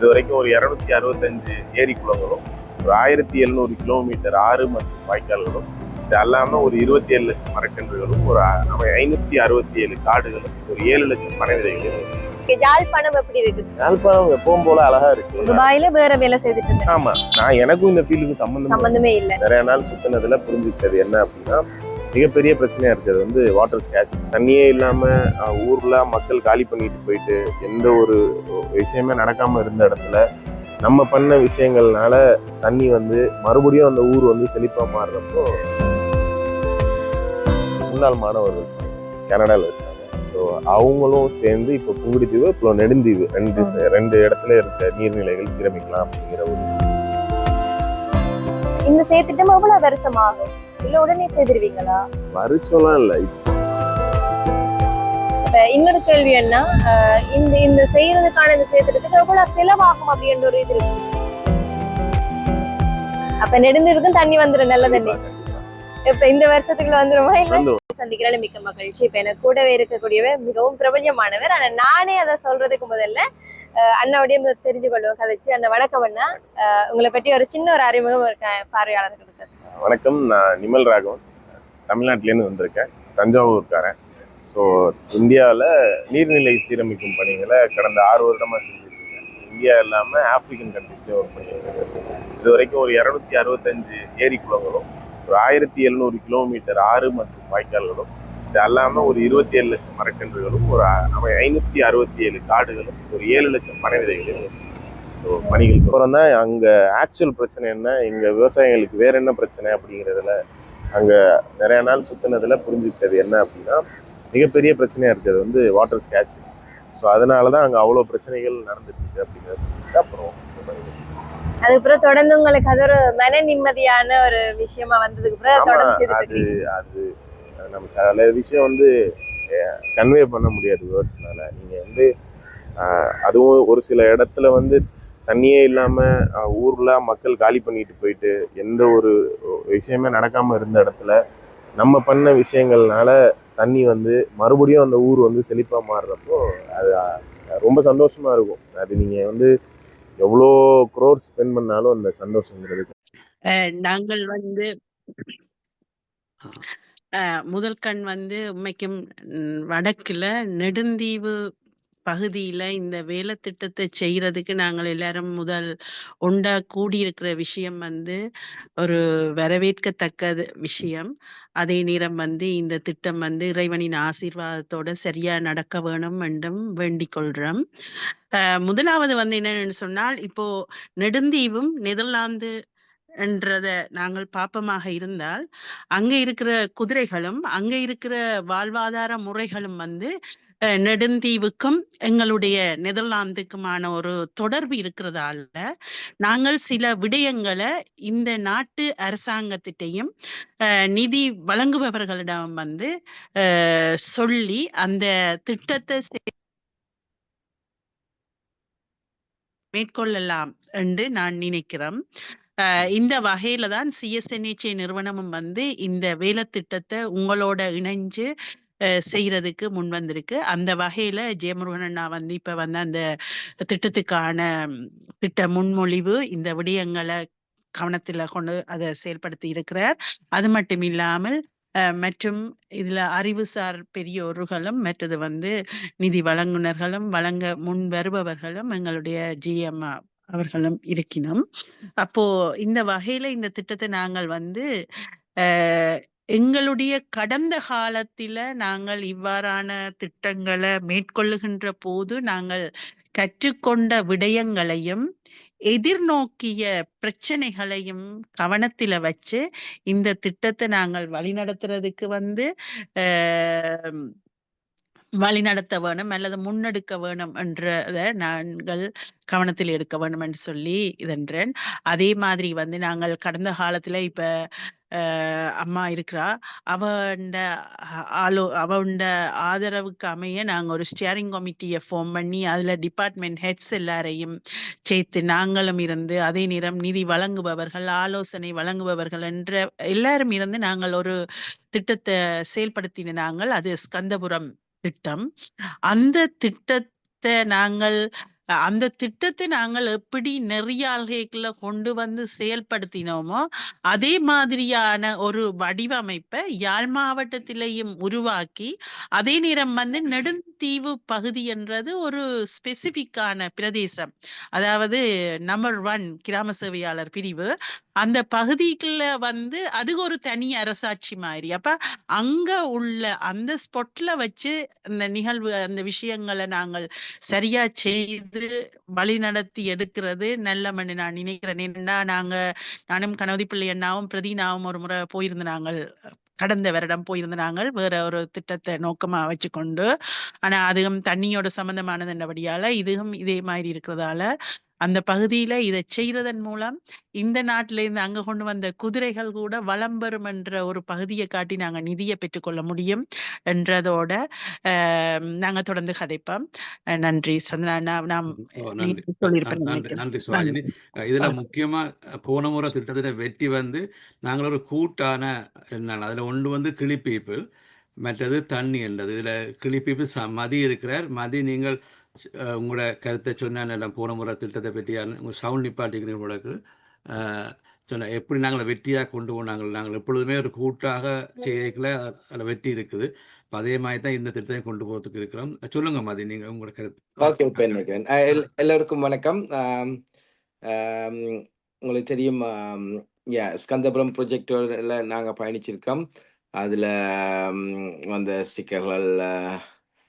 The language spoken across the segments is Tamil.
இது வரைக்கும் ஒரு 265 ஏரி குளங்களும், ஒரு 1700 கிலோமீட்டர் ஆறு மற்றும் வாய்க்கால்களும், இது அல்லாம ஒரு 27 லட்சம் மரக்கன்றுகளும், ஒரு 567 காடுகளும், ஒரு 7 லட்சம் பனை விதைகளும் இருந்துச்சு. யாழ்ப்பாணம் எப்படி இருக்கு? யாழ்ப்பாணம் எப்பவும் போல அழகா இருக்கு. துபாயில வேற வேலை செய்துட்டு இருந்தேன். ஆமா, நான் எனக்கும் இந்த ஃபீல்டுக்கு சம்பந்தமே இல்லை. நிறைய நாள் சுத்தினதுல புரிஞ்சுக்கிட்டது என்ன அப்படின்னா, மிகப்பெரிய பிரச்சனையா இருக்கிறது வந்து வாட்டர் ஸ்கேர்ஸ். தண்ணியே இல்லாம ஊர்ல மக்கள் காலி பண்ணிட்டு போயிட்டு எந்த ஒரு விஷயமே நடக்காம இருந்த இடத்துல நம்ம பண்ண விஷயங்கள்னால தண்ணி வந்து மறுபடியும் அந்த ஊர் வந்து செழிப்பா மாறுறப்போ முன்னாள் மாணவர்கள் கனடால இருக்காங்க. ஸோ அவங்களும் சேர்ந்து இப்போ புங்குடுதீவு இப்போ நெடுந்தீவு ரெண்டு இடத்துல இருக்க நீர்நிலைகள் சீரமைக்கலாம் அப்படிங்கிற ஒரு இந்த செயற்திட்டம் எவ்வளவு வருஷமாகும்? இல்ல உடனே செய்திருவீங்களா? வருஷம்லாம் இல்லை. இன்னொரு கேள்வி என்ன, இந்த செய்யறதுக்கான இந்த செயற்திட்டத்துக்கு எவ்வளவு செலவாகும் அப்படின்ற ஒரு இது இருக்கு. அப்ப நெடுந்திருக்கும் தண்ணி வந்துடும், நல்ல தண்ணி. இப்ப இந்த வருஷத்துக்குள்ள வந்துருமா? இல்ல சந்திக்கிறால மிக்க மகிழ்ச்சி. இப்ப எனக்கு கூடவே இருக்கக்கூடியவர் மிகவும் பிரபல்யமானவர். ஆனா நானே அதை சொல்றதுக்கு முதல்ல அண்ணாவுடைய தெரிஞ்சு கொள்வோம் கதைச்சு. அண்ணா வணக்கம். அண்ணா, உங்களை பற்றி ஒரு சின்ன ஒரு அறிமுகம் பார்வையாளர்களுக்கு. வணக்கம், நான் நிமல் ராகவன், தமிழ்நாட்டிலேருந்து வந்திருக்கேன், தஞ்சாவூர்காரன். ஸோ இந்தியாவில் நீர்நிலை சீரமைக்கும் பணிகளை கடந்த 6 வருடமாக செஞ்சுருக்கேன். இந்தியா இல்லாமல் ஆப்பிரிக்கன் கண்ட்ரீஸ்லேயே ஒர்க் பண்ணியிருக்கேன். இது வரைக்கும் ஒரு 265 ஏரி குளங்களும், ஒரு 1700 கிலோமீட்டர் ஆறு மற்றும் வாய்க்கால்களும், இது அல்லாமல் ஒரு 27 லட்சம் மரக்கன்றுகளும், ஒரு 567 காடுகளும், ஒரு 7 லட்சம் பனை விதைகளும் இருந்துச்சு. ஸோ பணிகளுக்கு அப்புறம் தான் அங்கே ஆக்சுவல் பிரச்சனை என்ன, எங்கள் விவசாயிகளுக்கு வேற என்ன பிரச்சனை அப்படிங்கிறதுல அங்கே நிறைய நாள் சுத்தினதுல புரிஞ்சுக்கிட்டது என்ன அப்படின்னா, மிகப்பெரிய பிரச்சனையாக இருக்கிறது வந்து வாட்டர் ஸ்கேர்ஸ். ஸோ அதனால தான் அங்கே அவ்வளோ பிரச்சனைகள் நடந்துட்டு இருக்கு அப்படிங்கிறது. அப்புறம் அதுக்கப்புறம் தொடர்ந்து உங்களுக்கு அது ஒரு மன நிம்மதியான ஒரு விஷயமா வந்ததுக்கு அது நம்ம சில விஷயம் வந்து கன்வே பண்ண முடியாது வேர்ட்ஸ்னால. நீங்கள் வந்து அதுவும் ஒரு சில இடத்துல வந்து தண்ணியே இல்லாமல் ஊர்ல மக்கள் காலி பண்ணிட்டு போயிட்டு எந்த ஒரு விஷயமே நடக்காமல் இருந்த இடத்துல நம்ம பண்ண விஷயங்கள்னால தண்ணி வந்து மறுபடியும் அந்த ஊர் வந்து செழிப்பா மாறுறப்போ அது ரொம்ப சந்தோஷமா இருக்கும். அது நீங்கள் வந்து எவ்வளோ க்ரோர் ஸ்பெண்ட் பண்ணாலும் அந்த சந்தோஷங்கிறது. நாங்கள் வந்து முதல் கண் வந்து உண்மைக்கும் வடக்குல நெடுந்தீவு பகுதியில இந்த வேலை திட்டத்தை செய்யறதுக்கு நாங்கள் எல்லாரும் முதல் உண்டா கூடியிருக்கிற விஷயம் வந்து ஒரு வரவேற்கத்தக்க விஷயம். அதே நேரம் வந்து இந்த திட்டம் வந்து இறைவனின் ஆசீர்வாதத்தோட சரியா நடக்க வேணும் என்றும் வேண்டிக் கொள்றோம். முதலாவது வந்து என்னன்னு சொன்னால், இப்போ நெடுந்தீவும் நெதர்லாந்து என்றத நாங்கள் பாப்பமாக இருந்தால், அங்க இருக்கிற குதிரைகளும் அங்க இருக்கிற வாழ்வாதார முறைகளும் வந்து நெடுந்தீவுக்கும் எங்களுடைய நெதர்லாந்துக்குமான ஒரு தொடர்பு இருக்கிறதால நாங்கள் சில விடயங்களை இந்த நாட்டு அரசாங்கத்திட்டையும் நிதி வழங்குபவர்களிடம் வந்து சொல்லி அந்த திட்டத்தை மேற்கொள்ளலாம் என்று நான் நினைக்கிறேன். இந்த வகையில தான் CSNHA நிறுவனமும் வந்து இந்த வேலை திட்டத்தை உங்களோட இணைஞ்சு செய்யறதுக்கு முன் வந்திருக்கு. அந்த வகையில ஜெயமுருகன் அண்ணா வந்து இப்ப வந்து அந்த திட்டத்துக்கான திட்ட முன்மொழிவு இந்த விடயங்களை கவனத்துல கொண்டு அதை செயல்படுத்தி இருக்கிறார். அது மட்டும் இல்லாமல் மற்றும் இதுல அறிவுசார் பெரியோர்களும் மற்றது வந்து நிதி வழங்குனர்களும் வழங்க முன் வருபவர்களும் எங்களுடைய GM அவர்களும் இருக்கணும். அப்போ இந்த வகையில இந்த திட்டத்தை நாங்கள் வந்து எங்களுடைய கடந்த காலத்தில நாங்கள் இவ்வாறான திட்டங்களை மேற்கொள்ளுகின்ற போது நாங்கள் கற்றுக்கொண்ட விடயங்களையும் எதிர்நோக்கிய பிரச்சனைகளையும் கவனத்தில வச்சு இந்த திட்டத்தை நாங்கள் வழிநடத்துறதுக்கு வந்து வழிநடத்த வேணும் அல்லது முன்னெடுக்க வேணும் என்றத நாங்கள் கவனத்தில் எடுக்க வேணும் என்று சொல்லி இதன்றேன். அதே மாதிரி வந்து நாங்கள் கடந்த காலத்துல இப்ப அம்மா இருக்கிறா, அவண்ட ஆதரவுக்கு அமைய நாங்க ஒரு ஸ்டியரிங் கமிட்டியை ஃபார்ம் பண்ணி அதுல டிபார்ட்மெண்ட் ஹெட்ஸ் எல்லாரையும் சேர்த்து நாங்களும் இருந்து, அதே நேரம் நிதி வழங்குபவர்கள், ஆலோசனை வழங்குபவர்கள் என்ற எல்லாரும் இருந்து நாங்கள் ஒரு திட்டத்தை செயல்படுத்தின நாங்கள். அது ஸ்கந்தபுரம் திட்டம். அந்த திட்டத்தை நாங்கள் அந்த திட்டத்தை நாங்கள் எப்படி நெறியாள்கைக்குள்ள கொண்டு வந்து செயல்படுத்தினோமோ அதே மாதிரியான ஒரு வடிவமைப்பை யாழ் மாவட்டத்திலேயும் உருவாக்கி அதே நேரம் வந்து நெடுந்தீவு பகுதி என்றது ஒரு ஸ்பெசிபிக்கான பிரதேசம், அதாவது நம்பர் 1 கிராம சேவையாளர் பிரிவு. அந்த பகுதிக்குள்ள வந்து அது ஒரு தனி அரசாட்சி மாதிரி. அப்ப அங்க உள்ள அந்த ஸ்பாட்ல வச்சு அந்த நிகழ்வு அந்த விஷயங்களை நாங்கள் சரியா செய்து வழி நடத்தி எடுக்கிறது நல்லமன்னு நான் நினைக்கிறேன். ஏன்னா நானும் கணவதி பிள்ளை அண்ணாவும் பிரதீனாவும் ஒரு முறை போயிருந்தாங்க, கடந்த வருடம் போயிருந்தாங்க வேற ஒரு திட்டத்தை நோக்கமா வச்சுக்கொண்டு. ஆனா அதுவும் தண்ணியோட சம்பந்தமானதுன்றபடியால இதுவும் இதே மாதிரி இருக்கிறதால அந்த பகுதியில இதை செய்யறதன் மூலம் இந்த நாட்டில இருந்து அங்க கொண்டு வந்த குதிரைகள் கூட வளம் பெறும் என்ற ஒரு பகுதியை காட்டி நாங்க நிதியை பெற்றுக்கொள்ள முடியும் என்றதோட நாங்க தொடர்ந்து கதைப்போம். நன்றி சந்திரா. நாம் நன்றி சொல்லியிருப்பேன் நன்றி நினைக்கிறேன். நன்றி சுவாஜினி. இதுல முக்கியமா போன முறை திட்டத்தில வெற்றி வந்து நாங்கள் ஒரு கூட்டான என்னன்னா அதுல ஒன்று வந்து கிளி பீப்புள், மற்றது தண்ணி என்றது. இதுல கிளி பீப்புள் மதி இருக்கிறார். மதி நீங்கள் உங்களோட கருத்தை சொன்ன எல்லாம் போன முறை திட்டத்தை பற்றியான உங்கள் சவுண்ட் நிப்பாட்டிக்கிறீங்க உங்களுக்கு சொன்ன எப்படி நாங்கள் வெற்றியாக கொண்டு போனாங்க. நாங்கள் எப்பொழுதுமே ஒரு கூட்டாக செய்யல அதில் வெற்றி இருக்குது. அதே மாதிரி தான் இந்த திட்டத்தை கொண்டு போகிறதுக்கு இருக்கிறோம். சொல்லுங்க மதி, நீங்கள் உங்களோட கருத்து. ஓகே, பெண்ணுக்கன் எல்லோருக்கும் வணக்கம். உங்களுக்கு தெரியும், ஸ்கந்தபுரம் ப்ரொஜெக்டில் நாங்கள் பயணிச்சிருக்கோம். அதில் வந்த சிக்கல்கள்,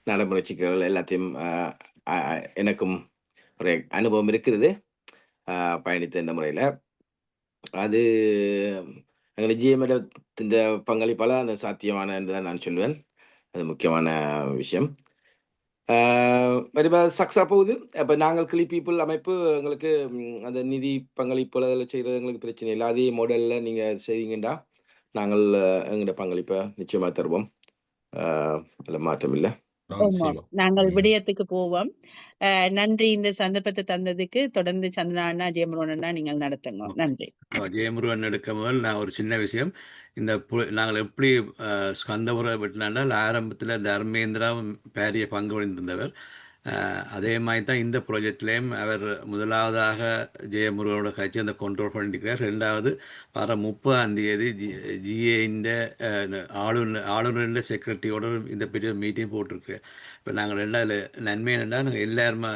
நடைமுறை சிக்கல்கள் எல்லாத்தையும் எனக்கும் ஒரு அனுபவம் இருக்கிறது பயணித்த இந்த முறையில். அது எங்கள் ஜிஎம்எல்ல பங்களிப்பால் அந்த சாத்தியமான தான் நான் சொல்லுவேன். அது முக்கியமான விஷயம். சக்ஸாக போகுது. இப்போ நாங்கள் கிளி பீப்புள் அமைப்பு எங்களுக்கு அந்த நிதி பங்களிப்பு அதில் செய்கிறது எங்களுக்கு பிரச்சனை இல்லை. அதே மாடலில் நீங்கள் செய்வீங்கண்டா நாங்கள் எங்களோட பங்களிப்பை நிச்சயமாக தருவோம். அதில் மாற்றம் இல்லை. நாங்கள் விடயத்துக்கு போவோம். நன்றி இந்த சந்தர்ப்பத்தை தந்ததுக்கு. தொடர்ந்து சந்திரா அண்ணா, ஜெயமுருகன் அண்ணா நீங்கள் நடத்துங்க. நன்றி. ஜெயமுருகன் எடுக்க முதல் நான் ஒரு சின்ன விஷயம், இந்த நாங்கள் எப்படி ஸ்கந்தபுரம் விட்டுனாண்டால் ஆரம்பத்தில் தர்மேந்திரா பேரிய பங்கு இருந்தவர். அதே மாதிரி தான் இந்த ப்ராஜெக்ட்லேயும் அவர் முதலாவதாக ஜெயமுருகனோட கட்சி அந்த கண்ட்ரோல் பண்ணியிருக்கிறார். ரெண்டாவது வர 30ஆம் ஜிஏண்ட ஆளுநர் செக்ரட்டரியோட இந்த பெரிய மீட்டிங் போட்டிருக்கு. இப்போ நாங்கள் அதில் நன்மை என்னென்னா நாங்கள் எல்லாருமே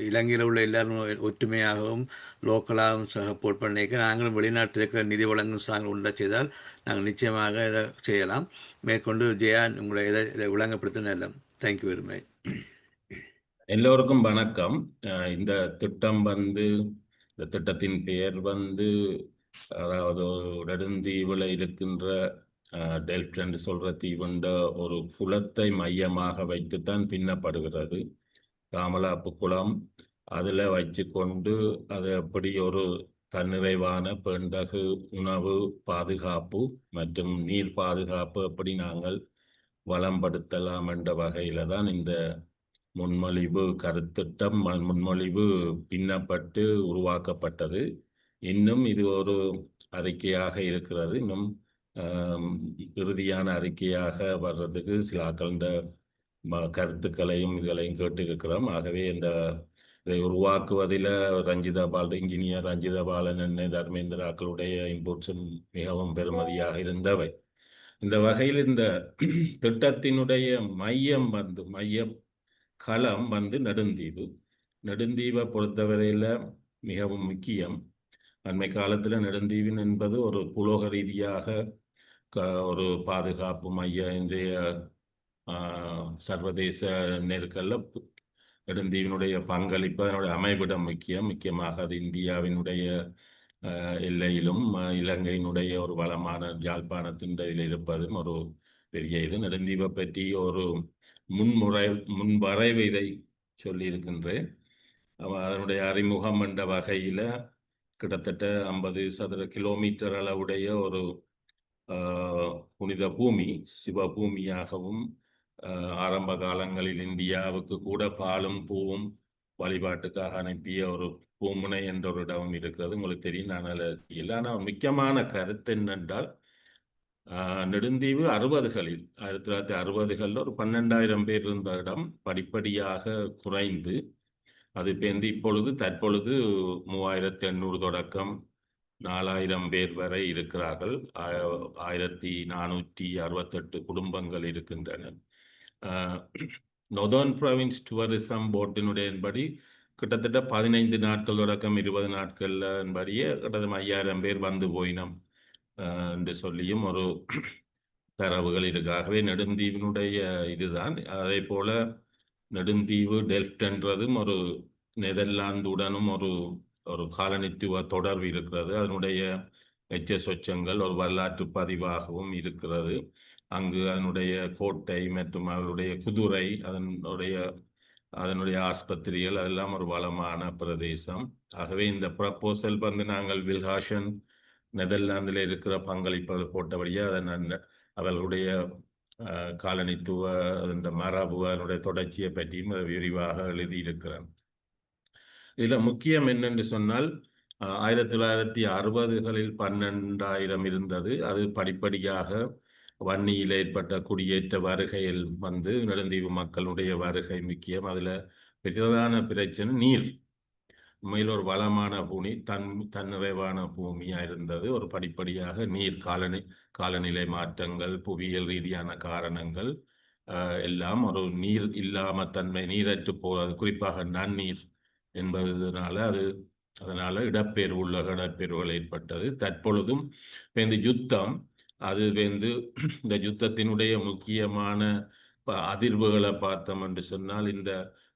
இலங்கையில் உள்ள எல்லாரும் ஒற்றுமையாகவும் லோக்கலாகவும் சப்போர்ட் பண்ணிக்க நாங்களும் வெளிநாட்டில் இருக்கிற நிதி வழங்கும் சாங்கள் உண்டா செய்தால் நாங்கள் நிச்சயமாக இதை செய்யலாம். மேற்கொண்டு ஜெயா உங்களை இதை விளங்கப்படுத்த நல்ல. Thank you very much. எல்லோருக்கும் வணக்கம். இந்த திட்டம் வந்து இந்த திட்டத்தின் பெயர் வந்து அதாவது நெடுந்தீவில் இருக்கின்ற டெல்ட் என்று சொல்கிற தீவுண்ட ஒரு குளத்தை மையமாக வைத்துத்தான் பின்னப்படுகிறது. தாமலாப்பு குளம் அதில் வச்சு கொண்டு அது எப்படி ஒரு தன்னிறைவான பெண்டகு உணவு பாதுகாப்பு மற்றும் நீர் பாதுகாப்பு எப்படி நாங்கள் வளம்படுத்தலாம் என்ற வகையில் தான் இந்த முன்மொழிவு கருத்திட்டம் முன்மொழிவு பின்னப்பட்டு உருவாக்கப்பட்டது. இன்னும் இது ஒரு அறிக்கையாக இருக்கிறது. இன்னும் இறுதியான அறிக்கையாக வர்றதுக்கு சிலாக்கள கருத்துக்களையும் இதுகளையும் கேட்டிருக்கிறோம். ஆகவே இதை உருவாக்குவதில் இன்ஜினியர் ரஞ்சிதா பாலன், தர்மேந்திராக்களுடைய இன்புட்ஸும் மிகவும் பெருமதியாக இருந்தவை. இந்த வகையில் இந்த திட்டத்தினுடைய மைய களம் வந்து நெடுந்தீவை பொறுத்தவரையில் மிகவும் முக்கியம். அண்மை காலத்தில் நெடுந்தீவின் என்பது ஒரு புலோக ரீதியாக ஒரு பாதுகாப்பு மையம். இன்றைய சர்வதேச நெருக்கல்ல நெடுந்தீவினுடைய பங்களிப்பு, அதனுடைய அமைவிடம் முக்கியமாக அது இந்தியாவினுடைய எல்லையிலும் இலங்கையினுடைய ஒரு வளமான யாழ்ப்பாணத்தின் இதில் இருப்பதும் ஒரு பெரிய இது. நெடுந்தீவை பற்றி ஒரு முன்வரைவு இதை சொல்லியிருக்கின்றேன். அதனுடைய அறிமுகம் என்ற வகையில் கிட்டத்தட்ட 50 சதுர கிலோமீட்டர் அளவுடைய ஒரு புனித பூமி, சிவபூமியாகவும் ஆரம்ப காலங்களில் இந்தியாவுக்கு கூட பாலும் பூவும் வழிபாட்டுக்காக அனுப்பிய ஒரு பூமுனை என்ற ஒரு இடமும் இருக்கிறது. உங்களுக்கு தெரியும், நான் அதில் இல்லை. ஆனால் முக்கியமான கருத்து என்னென்றால் நெடுந்தீவு 1960களில் ஒரு 12,000 பேர் இருந்த இடம் படிப்படியாக குறைந்து அது இப்பொழுது தற்பொழுது 3800 தொடக்கம் 4000 பேர் வரை இருக்கிறார்கள். 1468 குடும்பங்கள் இருக்கின்றன. நொதர்ன் ப்ராவின்ஸ் டூரிசம் போர்டினுடையபடி கிட்டத்தட்ட 15 நாட்கள் தொடக்கம் 20 நாட்கள்படியே கிட்டத்தட்ட 5000 பேர் வந்து போயினோம் என்று சொல்லியும் ஒரு தரவுகள் இருக்காகவே நெடுந்தீவினுடைய இதுதான். அதே போல நெடுந்தீவு டெல்ஃப்ட் என்றதும் ஒரு நெதர்லாந்துடனும் ஒரு காலனித்துவ தொடர்பு இருக்கிறது. அதனுடைய எச்ச சொச்சங்கள் ஒரு வரலாற்று பதிவாகவும் இருக்கிறது. அங்கு அதனுடைய கோட்டை மற்றும் அவருடைய குதிரை அதனுடைய ஆஸ்பத்திரிகள் அதெல்லாம் ஒரு வளமான பிரதேசம். ஆகவே இந்த ப்ரப்போசல் வந்து நாங்கள் வில்ஹாஷன் நெதர்லாந்தில் இருக்கிற பங்களிப்புகள் போட்டபடியே அவர்களுடைய காலனித்துவ அந்த மரபு அதனுடைய தொடர்ச்சியை பற்றியும் விரிவாக எழுதியிருக்கிறேன். இதில் முக்கியம் என்னென்று சொன்னால் 1960களில் 12,000 இருந்தது. அது படிப்படியாக வன்னியில் ஏற்பட்ட குடியேற்ற வருகையில் வந்து நெடுந்தீவு மக்களுடைய வருகை முக்கியம். அதில் பிரதான பிரச்சனை நீர். உண்மையில் ஒரு வளமான பூமி, தன்னிறைவான பூமியாக இருந்தது. ஒரு படிப்படியாக நீர் காலநிலை மாற்றங்கள், புவியியல் ரீதியான காரணங்கள் எல்லாம் ஒரு நீர் இல்லாம தன்மை, நீரற்று போவது, குறிப்பாக நன்னீர் என்பதனால அதனால இடப்பெயர்வுகள் ஏற்பட்டது. தற்பொழுதும் இந்த யுத்தம் அது இந்த யுத்தத்தினுடைய முக்கியமான அதிர்வுகளை பார்த்தோம் என்று சொன்னால் இந்த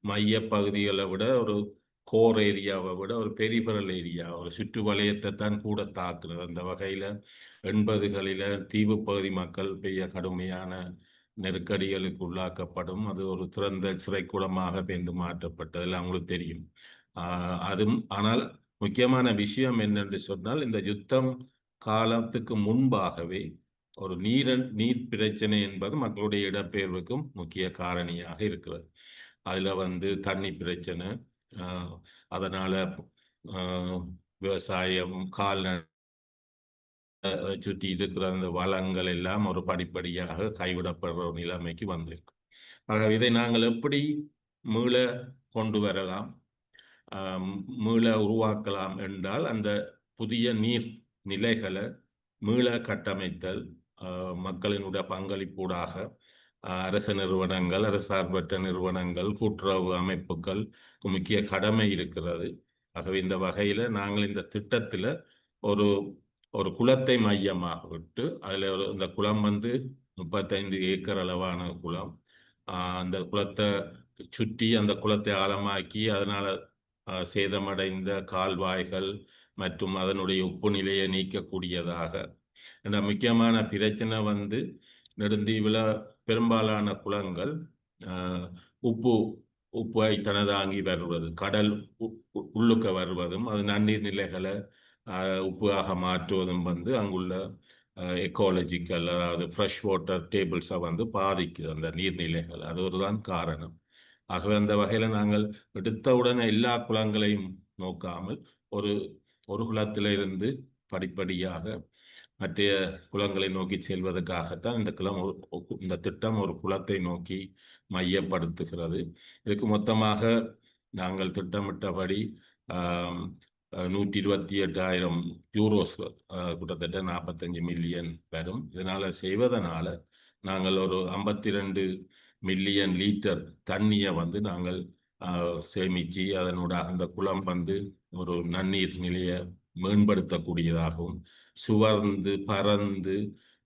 மைய பகுதிகளை விட ஒரு கோர் ஏரியாவை விட ஒரு பெரிபரல் ஏரியா, ஒரு சுற்று வலயத்தை தான் கூட தாக்குறது. அந்த வகையில் 80களில் தீவு பகுதி மக்கள் பெரிய கடுமையான நெருக்கடிகளுக்கு உள்ளாக்கப்படும். அது ஒரு திறந்த சிறைக்கூடமாக பேர்ந்து மாற்றப்பட்டதில் அவங்களுக்கு தெரியும். ஆனால் முக்கியமான விஷயம் என்னென்று சொன்னால் இந்த யுத்தம் காலத்துக்கு முன்பாகவே ஒரு நீர் பிரச்சனை என்பது மக்களுடைய இடப்பெயர்வுக்கும் முக்கிய காரணியாக இருக்கிறது. அதில் தண்ணி பிரச்சனை, அதனால விவசாயம், கால்நடை சுற்றி இருக்கிற அந்த வளங்கள் எல்லாம் ஒரு படிப்படியாக கைவிடப்படுற நிலைமைக்கு வந்திருக்கு. ஆகவே இதை நாங்கள் எப்படி மீள கொண்டு வரலாம், மீள உருவாக்கலாம் என்றால் அந்த புதிய நீர் நிலைகளை மீள கட்டமைத்தல், மக்களினுடைய பங்களிப்பூடாக அரச நிறுவனங்கள், அரசார்பற்ற நிறுவனங்கள், கூட்டுறவு அமைப்புகள் முக்கிய கடமை இருக்கிறது. ஆகவே இந்த வகையில் நாங்கள் இந்த திட்டத்தில் ஒரு குளத்தை மையமாக விட்டு அதில் இந்த குளம் 35 ஏக்கர் அளவான குளம். அந்த குளத்தை சுற்றி அந்த குளத்தை ஆழமாக்கி அதனால் சேதமடைந்த கால்வாய்கள் மற்றும் அதனுடைய உப்பு நிலையை நீக்கக்கூடியதாக. இந்த முக்கியமான பிரச்சனை நெடுந்தீவில் பெரும்பாலான குளங்கள் உப்பை தனதாங்கி வருவது, கடல் உள்ளுக்க வருவதும் அது நன்னீர் நிலைகளை உப்பாக மாற்றுவதும் அங்குள்ள எக்காலஜிக்கல், அதாவது ஃப்ரெஷ் வாட்டர் டேபிள்ஸை பாதிக்குது அந்த நீர்நிலைகள். அது ஒருதான் காரணம். ஆகவே அந்த வகையில் நாங்கள் எடுத்தவுடன் எல்லா குளங்களையும் நோக்காமல் ஒரு குளத்தில் இருந்து படிப்படியாக மற்ற குளங்களை நோக்கி செல்வதற்காகத்தான் இந்த திட்டம் ஒரு குளத்தை நோக்கி மையப்படுத்துகிறது. இதுக்கு மொத்தமாக நாங்கள் திட்டமிட்டபடி 128,000 யூரோஸ், கிட்டத்தட்ட 45 மில்லியன் வரும். இதனால் செய்வதனால நாங்கள் ஒரு 52 மில்லியன் லிட்டர் தண்ணியை நாங்கள் சேமித்து அதனூடாக அந்த குளம் ஒரு நன்னீர் நிலையை மேம்படுத்தக்கூடியதாகவும் சுவர்ந்து பறந்து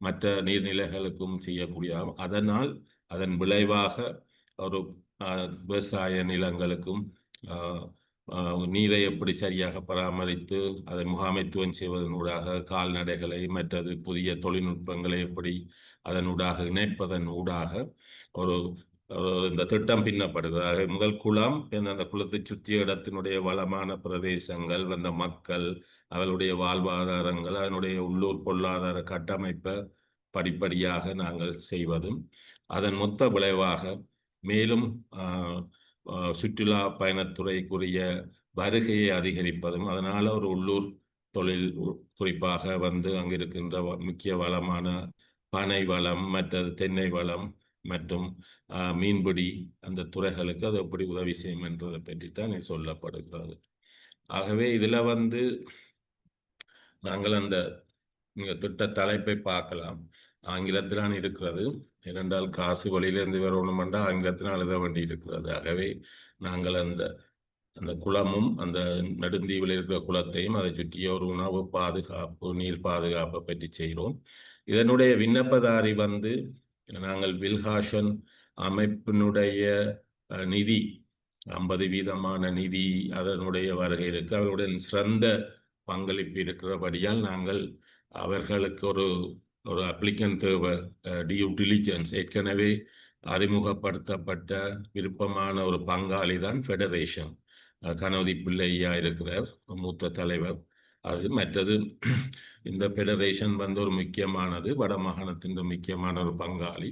மற்ற நீர்நிலைகளுக்கும் செய்யக்கூடியதாகவும், அதன் விளைவாக ஒரு விவசாய நிலங்களுக்கும் நீரை எப்படி சரியாக பராமரித்து அதை முகாமைத்துவம் செய்வதனூடாக, கால்நடைகளை மற்றது புதிய தொழில்நுட்பங்களை எப்படி அதனூடாக இணைப்பதன் ஊடாக இந்த திட்டம் பின்னப்படுகிறது. முதல் குளம், அந்த குளத்தை சுற்றிய இடத்தினுடைய வளமான பிரதேசங்கள், அந்த மக்கள், அவர்களுடைய வாழ்வாதாரங்கள், அதனுடைய உள்ளூர் பொருளாதார கட்டமைப்பை படிப்படியாக நாங்கள் செய்வதும், அதன் மொத்த விளைவாக மேலும் சுற்றுலா பயணத்துறைக்குரிய வருகையை அதிகரிப்பதும், அதனால் ஒரு உள்ளூர் தொழில், குறிப்பாக அங்கிருக்கின்ற முக்கிய வளமான பனை வளம், மற்றது தென்னை வளம், மற்றும் மீன்பிடி அந்த துறைகளுக்கு அது எப்படி உதவி செய்யும் என்றதை பற்றித்தான் சொல்லப்படுகிறது. ஆகவே இதில் நாங்கள் அந்த திட்ட தலைப்பை பார்க்கலாம். ஆங்கிலத்திலான் இருக்கிறது. ஏனென்றால் காசு வழியிலிருந்து வரணும் என்றால் ஆங்கிலத்தினால் எழுத வேண்டி இருக்கிறது. ஆகவே நாங்கள் அந்த குளமும் அந்த நெடுந்தீவில் இருக்கிற குளத்தையும் அதை சுற்றிய ஒரு உணவு பாதுகாப்பு நீர் பாதுகாப்பை பற்றி செய்கிறோம். இதனுடைய விண்ணப்பதாரி நாங்கள் வில்ஹாஷன் அமைப்பினுடைய நிதி 50% நிதி அதனுடைய வருகை இருக்கு. அவருடைய சிறந்த பங்களிப்பு இருக்கிறபடியால் நாங்கள் அவர்களுக்கு ஒரு அப்ளிகன் தேவை. டியூ டிலிஜென்ஸ் ஏற்கனவே அறிமுகப்படுத்தப்பட்ட விருப்பமான ஒரு பங்காளி தான் ஃபெடரேஷன். கணவதி பிள்ளையா இருக்கிறார் மூத்த தலைவர். அது மற்றது இந்த ஃபெடரேஷன் ஒரு முக்கியமானது, வடமாகாணத்தின் முக்கியமான ஒரு பங்காளி.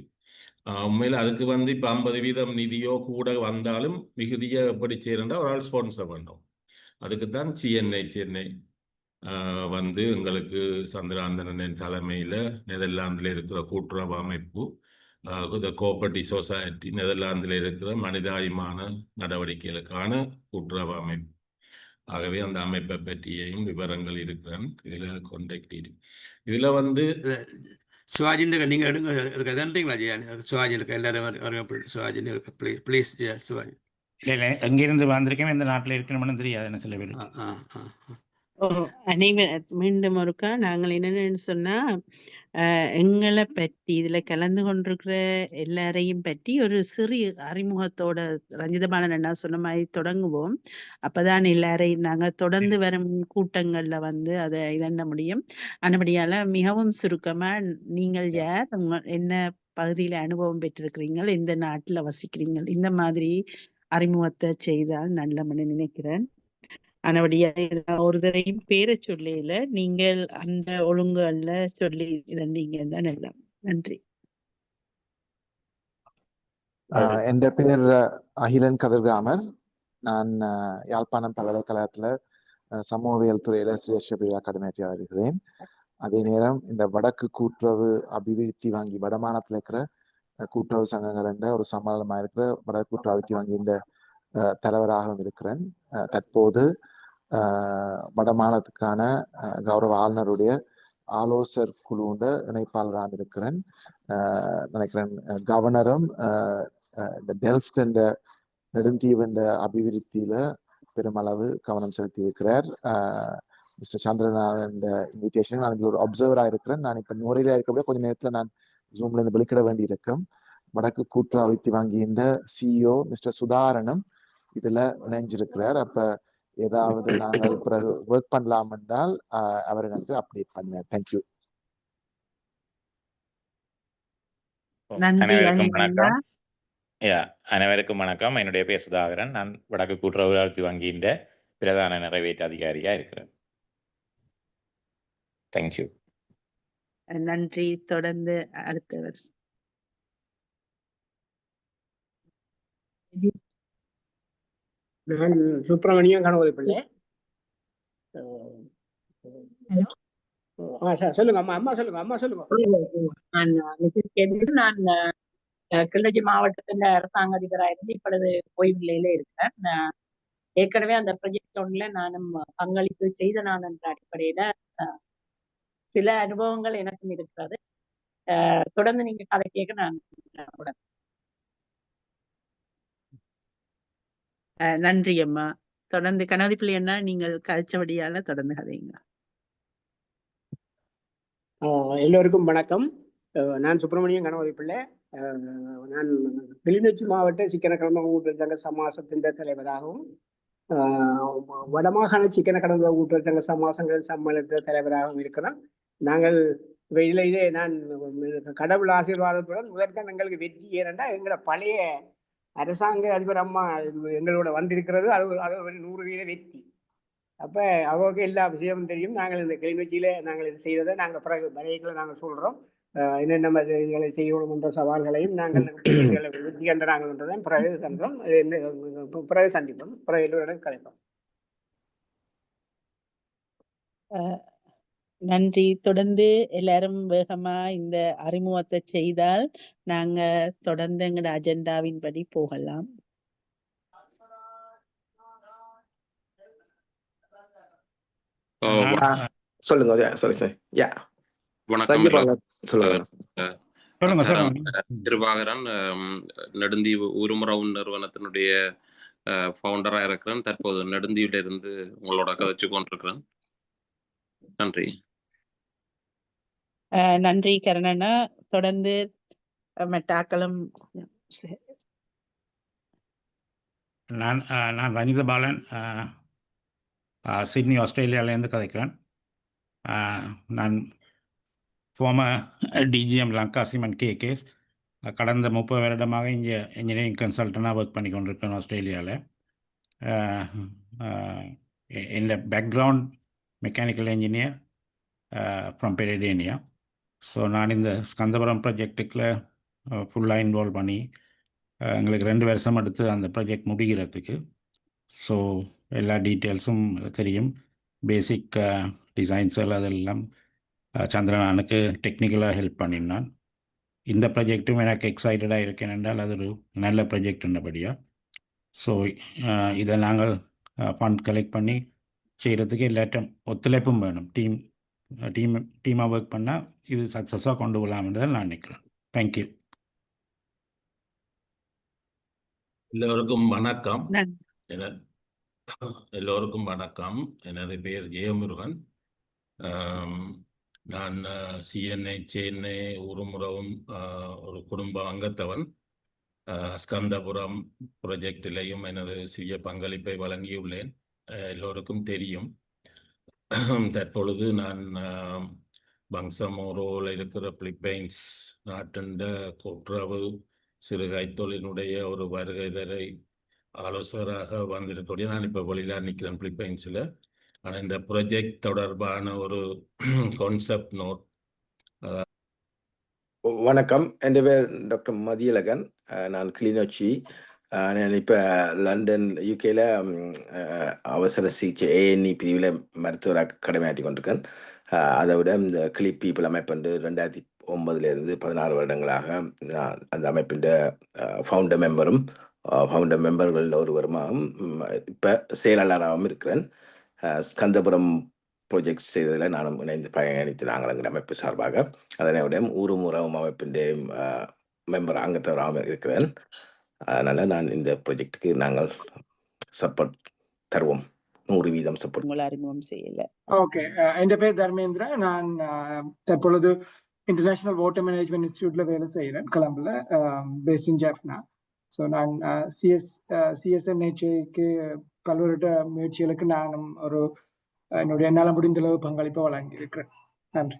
உண்மையில் அதுக்கு இப்போ 50% நிதியோ கூட வந்தாலும் மிகுதியை எப்படி செய்யறா ஒரு ஆள் ஸ்பான்சர் பண்ணோம். அதுக்கு தான் சென்னை எங்களுக்கு சந்திராந்தனன் தலைமையில் நெதர்லாந்தில் இருக்கிற கூட்டுறவு அமைப்பு, கோஆபரேட்டிவ் சொசைட்டி, நெதர்லாந்தில் இருக்கிற மனிதாயமான நடவடிக்கைகளுக்கான கூட்டுறவு அமைப்பு. ஆகவே அந்த அமைப்பை பற்றியும் விவரங்கள் இருக்கிறேன் இதில் கான்டாக்ட். இதில் சிவாஜின்னு நீங்கள் எடுங்க நன்றிங்களா ஜெயா? சிவாஜி இருக்க எல்லாரும் சிவாஜின்னு இருக்க ப்ளீஸ் சிவாஜி. இல்லை எங்கிருந்து வந்திருக்கேன், இந்த நாட்டில் இருக்கணும்னு தெரியாது என்ன சில பேர். மீண்டும் ஒருக்கா நாங்கள் என்னன்னு சொன்னா எங்களை பற்றி இதுல கலந்து கொண்டிருக்கிற எல்லாரையும் பற்றி ஒரு சிறிய அறிமுகத்தோட ரஞ்சிதபாலன் அண்ணா சொன்ன மாதிரி தொடங்குவோம். அப்பதான் எல்லாரையும் நாங்க தொடர்ந்து வரும் கூட்டங்கள்ல அதை இதண்ண முடியும். ஆனபடியால மிகவும் சுருக்கமா நீங்கள் யார், என்ன பகுதியில அனுபவம் பெற்றிருக்கிறீங்கள், எந்த நாட்டுல வசிக்கிறீங்க, இந்த மாதிரி அறிமுகத்தை செய்தால் நல்லமன்னு நினைக்கிறேன். ஆனபடியா ஒரு தரையும் பேரை சொல்லல, நீங்கள் அந்த ஒழுங்குகள்ல சொல்லி இதண்டீங்க தான் எல்லாம். நன்றி. என் பேர் அகிலன் கதிர்காமர். நான் யாழ்ப்பாணம் பல்கலைக்கழகத்துல சமூகவியல் துறையில சிரேஷ்ட பிரிவு அகாடமியாக இருக்கிறேன். அதே நேரம் இந்த வடக்கு கூட்டுறவு அபிவிருத்தி வங்கி, வடமாகாணத்துல இருக்கிற கூட்டுறவு சங்கங்கள் என்ற ஒரு சமாளமாக இருக்கிற வடக்கு கூட்டுறவு அபிவிருத்தி வங்கியின் தலைவராகவும் இருக்கிறேன். தற்போது வடமாகாணத்துக்கான கௌரவ ஆளுநருடைய ஆலோசர் குழுண்ட இணைப்பாளராக இருக்கிறேன். நினைக்கிறேன் கவர்னரும் இந்த டெல்ஃப்ட் என்ற நெடுந்தீவென்ற அபிவிருத்தியில பெருமளவு கவனம் செலுத்தி இருக்கிறார். மிஸ்டர் சந்திரநாதன் இந்த இன்விடேஷன் நான் ஒரு அப்சர்வராக இருக்கிறேன். நான் இப்ப நுரையில இருக்கக்கூடிய கொஞ்ச நேரத்துல நான் ஜூம்ல இருந்து வெளிக்கிட வேண்டி இருக்கும். வடக்கு கூட்டுறவு அபிவிருத்தி வங்கியின் சிஇஓ மிஸ்டர் சுதாரணம் இதுல இணைஞ்சிருக்கிறார். அப்ப ஏதாவது நாங்கள் பிறகு ஒர்க் பண்ணலாம் என்றால் அவர்களுக்கு அப்டேட் பண்ணுவேன். தேங்க்யூ. அனைவருக்கும் வணக்கம். அனைவருக்கும் வணக்கம். என்னுடைய பேர் சுதாகரன். நான் வடக்கு கூட்டுறவு அபிவிருத்தி வங்கியின் பிரதான நிறைவேற்று அதிகாரியா இருக்கிறேன். தேங்க்யூ. நன்றி. தொடர்ந்து அடுத்தவர். நான் சுப்பிரமணியம் கணபதி பிள்ளை. சொல்லுங்க அம்மா சொல்லுங்க. நான் கிள்ளச்சி மாவட்டத்துல அரசாங்க அதிபராக இருந்து இப்பொழுது ஓய்வுநிலையில இருக்கிறேன். ஏற்கனவே அந்த ப்ரொஜெக்ட் ஒன்றுல நானும் பங்களிப்பு செய்த நான் என்ற அடிப்படையில சில அனுபவங்கள் எனக்கும் இருக்கிறது. தொடர்ந்து நீங்க கதை கேட்க நான் நன்றி அம்மா. தொடர்ந்து கணபதி பிள்ளை அண்ணா, நீங்கள் கதைச்சபடியால தொடர்ந்து கதைங்க. எல்லோருக்கும் வணக்கம். நான் சுப்பிரமணியம் கணபதி பிள்ளை. நான் கிளிநொச்சி மாவட்ட சிக்கன கடந்த கூட்டுறவு சமாசத்தின் தலைவராகவும் வடமாகாண சிக்கன கடந்த கூட்டுறவு சமாசங்கள் சம்மேளனத்தின் தலைவராகவும் இருக்கிறோம். நாங்கள் இதிலே நான் கடவுள் ஆசீர்வாதத்துடன் முதற்கண் எங்களுக்கு வெற்றி. ஏனென்றா எங்களோட பழைய அரசாங்க அதிபர் அம்மா எங்களோட வந்திருக்கிறது. அது ஒரு 100% வெற்றி. அப்போ அவருக்கு எல்லா விஷயமும் தெரியும். நாங்கள் இந்த கிளிநொச்சியில நாங்கள் இது செய்ததை நாங்கள் பிறகு வரைகளை நாங்கள் சொல்கிறோம். என்னென்ன இதுகளை செய்யணும் என்ற சவால்களையும் நாங்கள் வெற்றி கண்ட நாங்கள் பிறகு தந்தோம். பிறகு சந்திப்போம். பிறகு எல்லோருடன் கலைப்போம். நன்றி. தொடர்ந்து எல்லாரும் வேகமா இந்த அறிமுகத்தை செய்தால் நாங்க தொடர்ந்து எங்களோட அஜெண்டாவின் படி போகலாம். சொல்லுங்க சாரி யா வணக்கம் சொல்லுங்க திருவாகரன் நெடுந்தீவு ஊருமுறவு நிறுவனத்தினுடைய ஃபவுண்டரா இருக்கிறேன். தற்போது நெடுந்தீவுல இருந்து உங்களோட கதைச்சு கொண்டிருக்கிறேன். நன்றி. நன்றி கரணனா. தொடர்ந்து மெட்டாக்களும். நான் வனித பாலன், சிட்னி ஆஸ்திரேலியாவிலேருந்து கதைக்கிறேன். நான் ஃபார்மர் டிஜிஎம் லங்கா சிமெண்ட் கேஸ் கடந்த 30 வருடமாக இங்கே இன்ஜினியரிங் கன்சல்டனாக ஒர்க் பண்ணி கொண்டிருக்கேன் ஆஸ்திரேலியாவில். என் background mechanical engineer from Peradeniya. So நான் இந்த ஸ்கந்தபுரம் ப்ராஜெக்டுக்குள்ள ஃபுல்லாக இன்வால்வ் பண்ணி எங்களுக்கு 2 வருஷம் எடுத்து அந்த ப்ராஜெக்ட் முடிகிறதுக்கு. ஸோ எல்லா டீட்டெயில்ஸும் தெரியும். பேசிக் டிசைன்ஸ் அதெல்லாம் சந்திரனானுக்கு டெக்னிக்கலாக ஹெல்ப் பண்ணினான். இந்த ப்ராஜெக்டும் எனக்கு எக்ஸைட்டடாக இருக்கேன் என்றால் அது ஒரு நல்ல ப்ராஜெக்ட்ன்றபடியாக. ஸோ இதை நாங்கள் ஃபண்ட் கலெக்ட் பண்ணி செய்கிறதுக்கு எல்லாட்டும் ஒத்துழைப்பும் வேணும். டீமாக ஒர்க் பண்ணால் இது சக்ஸஸாக கொண்டு போகலாம்ன்றதை நான் நினைக்கிறேன். தேங்க்யூ. எல்லோருக்கும் வணக்கம். எல்லோருக்கும் வணக்கம். எனது பெயர் ஜெயமுருகன். நான் சென்னை ஊருமுறவும் ஒரு குடும்ப அங்கத்தவன். ஸ்கந்தபுரம் ப்ராஜெக்டிலையும் எனது சிறிய பங்களிப்பை வழங்கியுள்ளேன். எல்லோருக்கும் தெரியும். தற்பொழுது நான் பங்சமோரோவில் இருக்கிற பிலிப்பைன்ஸ் நாட்டின் கூட்டுறவு சிறு கைத்தொழிலினுடைய ஒரு வருகைதரை ஆலோசகராக வந்திருக்கக்கூடிய நான் இப்போ வெளியில் நிற்கிறேன் பிலிப்பைன்ஸில். ஆனால் இந்த ப்ராஜெக்ட் தொடர்பான ஒரு கான்செப்ட் நோட். வணக்கம், என் பேர் டாக்டர் மதியழகன். நான் கிளிநொச்சி. நான் இப்போ லண்டன் யூகேல அவசர சிகிச்சை ஏஎன்இ பிரிவில் மருத்துவராக கடமையாற்றி கொண்டிருக்கேன். அதை விட இந்த கிளிப் பீப்புள் அமைப்பு 2009 16 வருடங்களாக அந்த அமைப்பின் ஃபவுண்டர் மெம்பர்களில் ஒருவருமாகவும் இப்போ செயலாளராகவும் இருக்கிறேன். ஸ்கந்தபுரம் ப்ராஜெக்ட் செய்ததில் நானும் இணைந்து பயணித்து நாங்கள் எங்கள் அமைப்பு சார்பாக அதனுடைய ஊருமுறவும் அமைப்பின் மெம்பர் அங்கத்தவராகவும் இருக்கிறேன். அதனால் நான் இந்த ப்ராஜெக்டுக்கு நாங்கள் சப்போர்ட் தருவோம். 100% சப்போர்ட். உங்களை அறிமுகம் செய்யல. ஓகே, என் பேர் தர்மேந்திரா. நான் தற்பொழுது இன்டர்நேஷனல் வாட்டர் மேனேஜ்மெண்ட் இன்ஸ்டியூட்ல வேலை செய்கிறேன் கொலம்பில், பேஸ்ட் இன் ஜெஃப்னா. ஸோ நான் சிஎஸ்என்ஹெச்க்கு பல்வேறு முயற்சிகளுக்கு நானும் என்னுடைய என்னால் முடிந்த அளவு பங்களிப்பை வழங்கி இருக்கிறேன். நன்றி.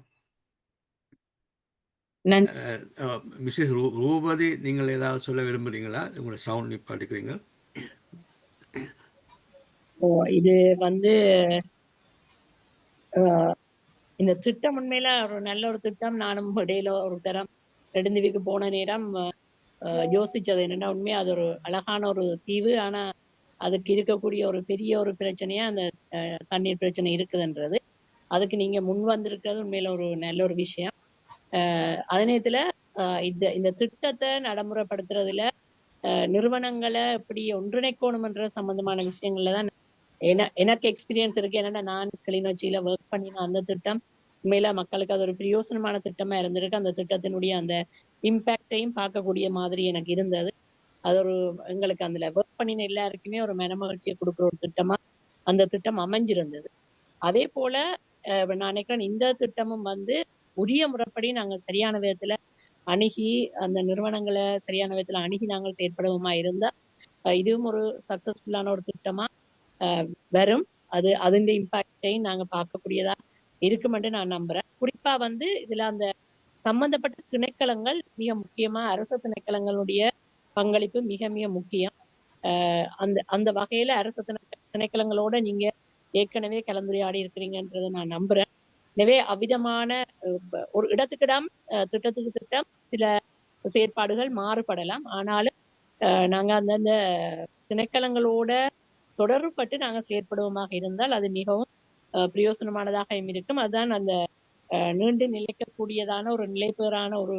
மிஸ்ஸஸ் ரூபதி, நீங்கள் ஏதாவது சொல்ல விரும்புறீங்களா? உங்களை சவுண்ட் நிப்பாட்டிக்கிறீங்க. இது இந்த திட்டம் உண்மையில ஒரு நல்ல ஒரு திட்டம். நானும் இடையில ஒரு தரம் நெடுந்தீவுக்கு போன நேரம் யோசிச்சது என்னன்னா, உண்மையா அது ஒரு அழகான ஒரு தீவு. ஆனா அதுக்கு இருக்கக்கூடிய ஒரு பெரிய ஒரு பிரச்சனையா அந்த தண்ணீர் பிரச்சனை இருக்குதுன்றது. அதுக்கு நீங்க முன் வந்திருக்கிறது உண்மையில ஒரு நல்ல ஒரு விஷயம். அதே நேரத்துல இந்த திட்டத்தை நடைமுறைப்படுத்துறதுல நிறுவனங்களை எப்படி ஒன்றிணைக்கணும்ன்ற சம்பந்தமான விஷயங்கள்ல தான் எனக்கு எக்ஸ்பீரியன்ஸ் இருக்கு. என்னன்னா, நான் கிளிநொச்சியில ஒர்க் பண்ணின அந்த திட்டம் உண்மையில மக்களுக்கு அது ஒரு பிரயோசனமான திட்டமா இருந்திருக்கு. அந்த திட்டத்தினுடைய அந்த இம்பேக்டையும் பார்க்கக்கூடிய மாதிரி எனக்கு இருந்தது. அது ஒரு எங்களுக்கு அதுல ஒர்க் பண்ணின எல்லாருக்குமே ஒரு மனமகிழ்ச்சியை கொடுக்குற ஒரு திட்டமா அந்த திட்டம் அமைஞ்சிருந்தது. அதே போல நான் நினைக்கிறேன் இந்த திட்டமும் உரிய முறைப்படி நாங்கள் சரியான விதத்துல அணுகி அந்த நிறுவனங்களை சரியான விதத்துல அணுகி நாங்கள் செயற்படுவோமா இருந்தா இதுவும் ஒரு சக்சஸ்ஃபுல்லான ஒரு திட்டமா வரும். அதன் இம்பாக்டையும் நாங்க பார்க்கக்கூடியதா இருக்குமென்று நான் நம்புறேன். குறிப்பா இதுல அந்த சம்பந்தப்பட்ட திணைக்களங்கள் மிக முக்கியமா அரசு திணைக்களங்களுடைய பங்களிப்பு மிக மிக முக்கியம். அந்த வகையில அரசு திணைக்களங்களோட நீங்க ஏற்கனவே கலந்துரையாடி இருக்கிறீங்கன்றதை நான் நம்புறேன். எனவே அவ்விதமான ஒரு இடத்துக்கிடம் திட்டத்துக்கு திட்டம் சில செயற்பாடுகள் மாறுபடலாம். ஆனாலும் நாங்க அந்தந்த திணைக்களங்களோட தொடர்புபட்டு நாங்கள் செயற்படுவோமாக இருந்தால் அது மிகவும் பிரயோசனமானதாக இருக்கும். அதுதான் அந்த நீண்டு நிலைக்கக்கூடியதான ஒரு நிலைபெறான ஒரு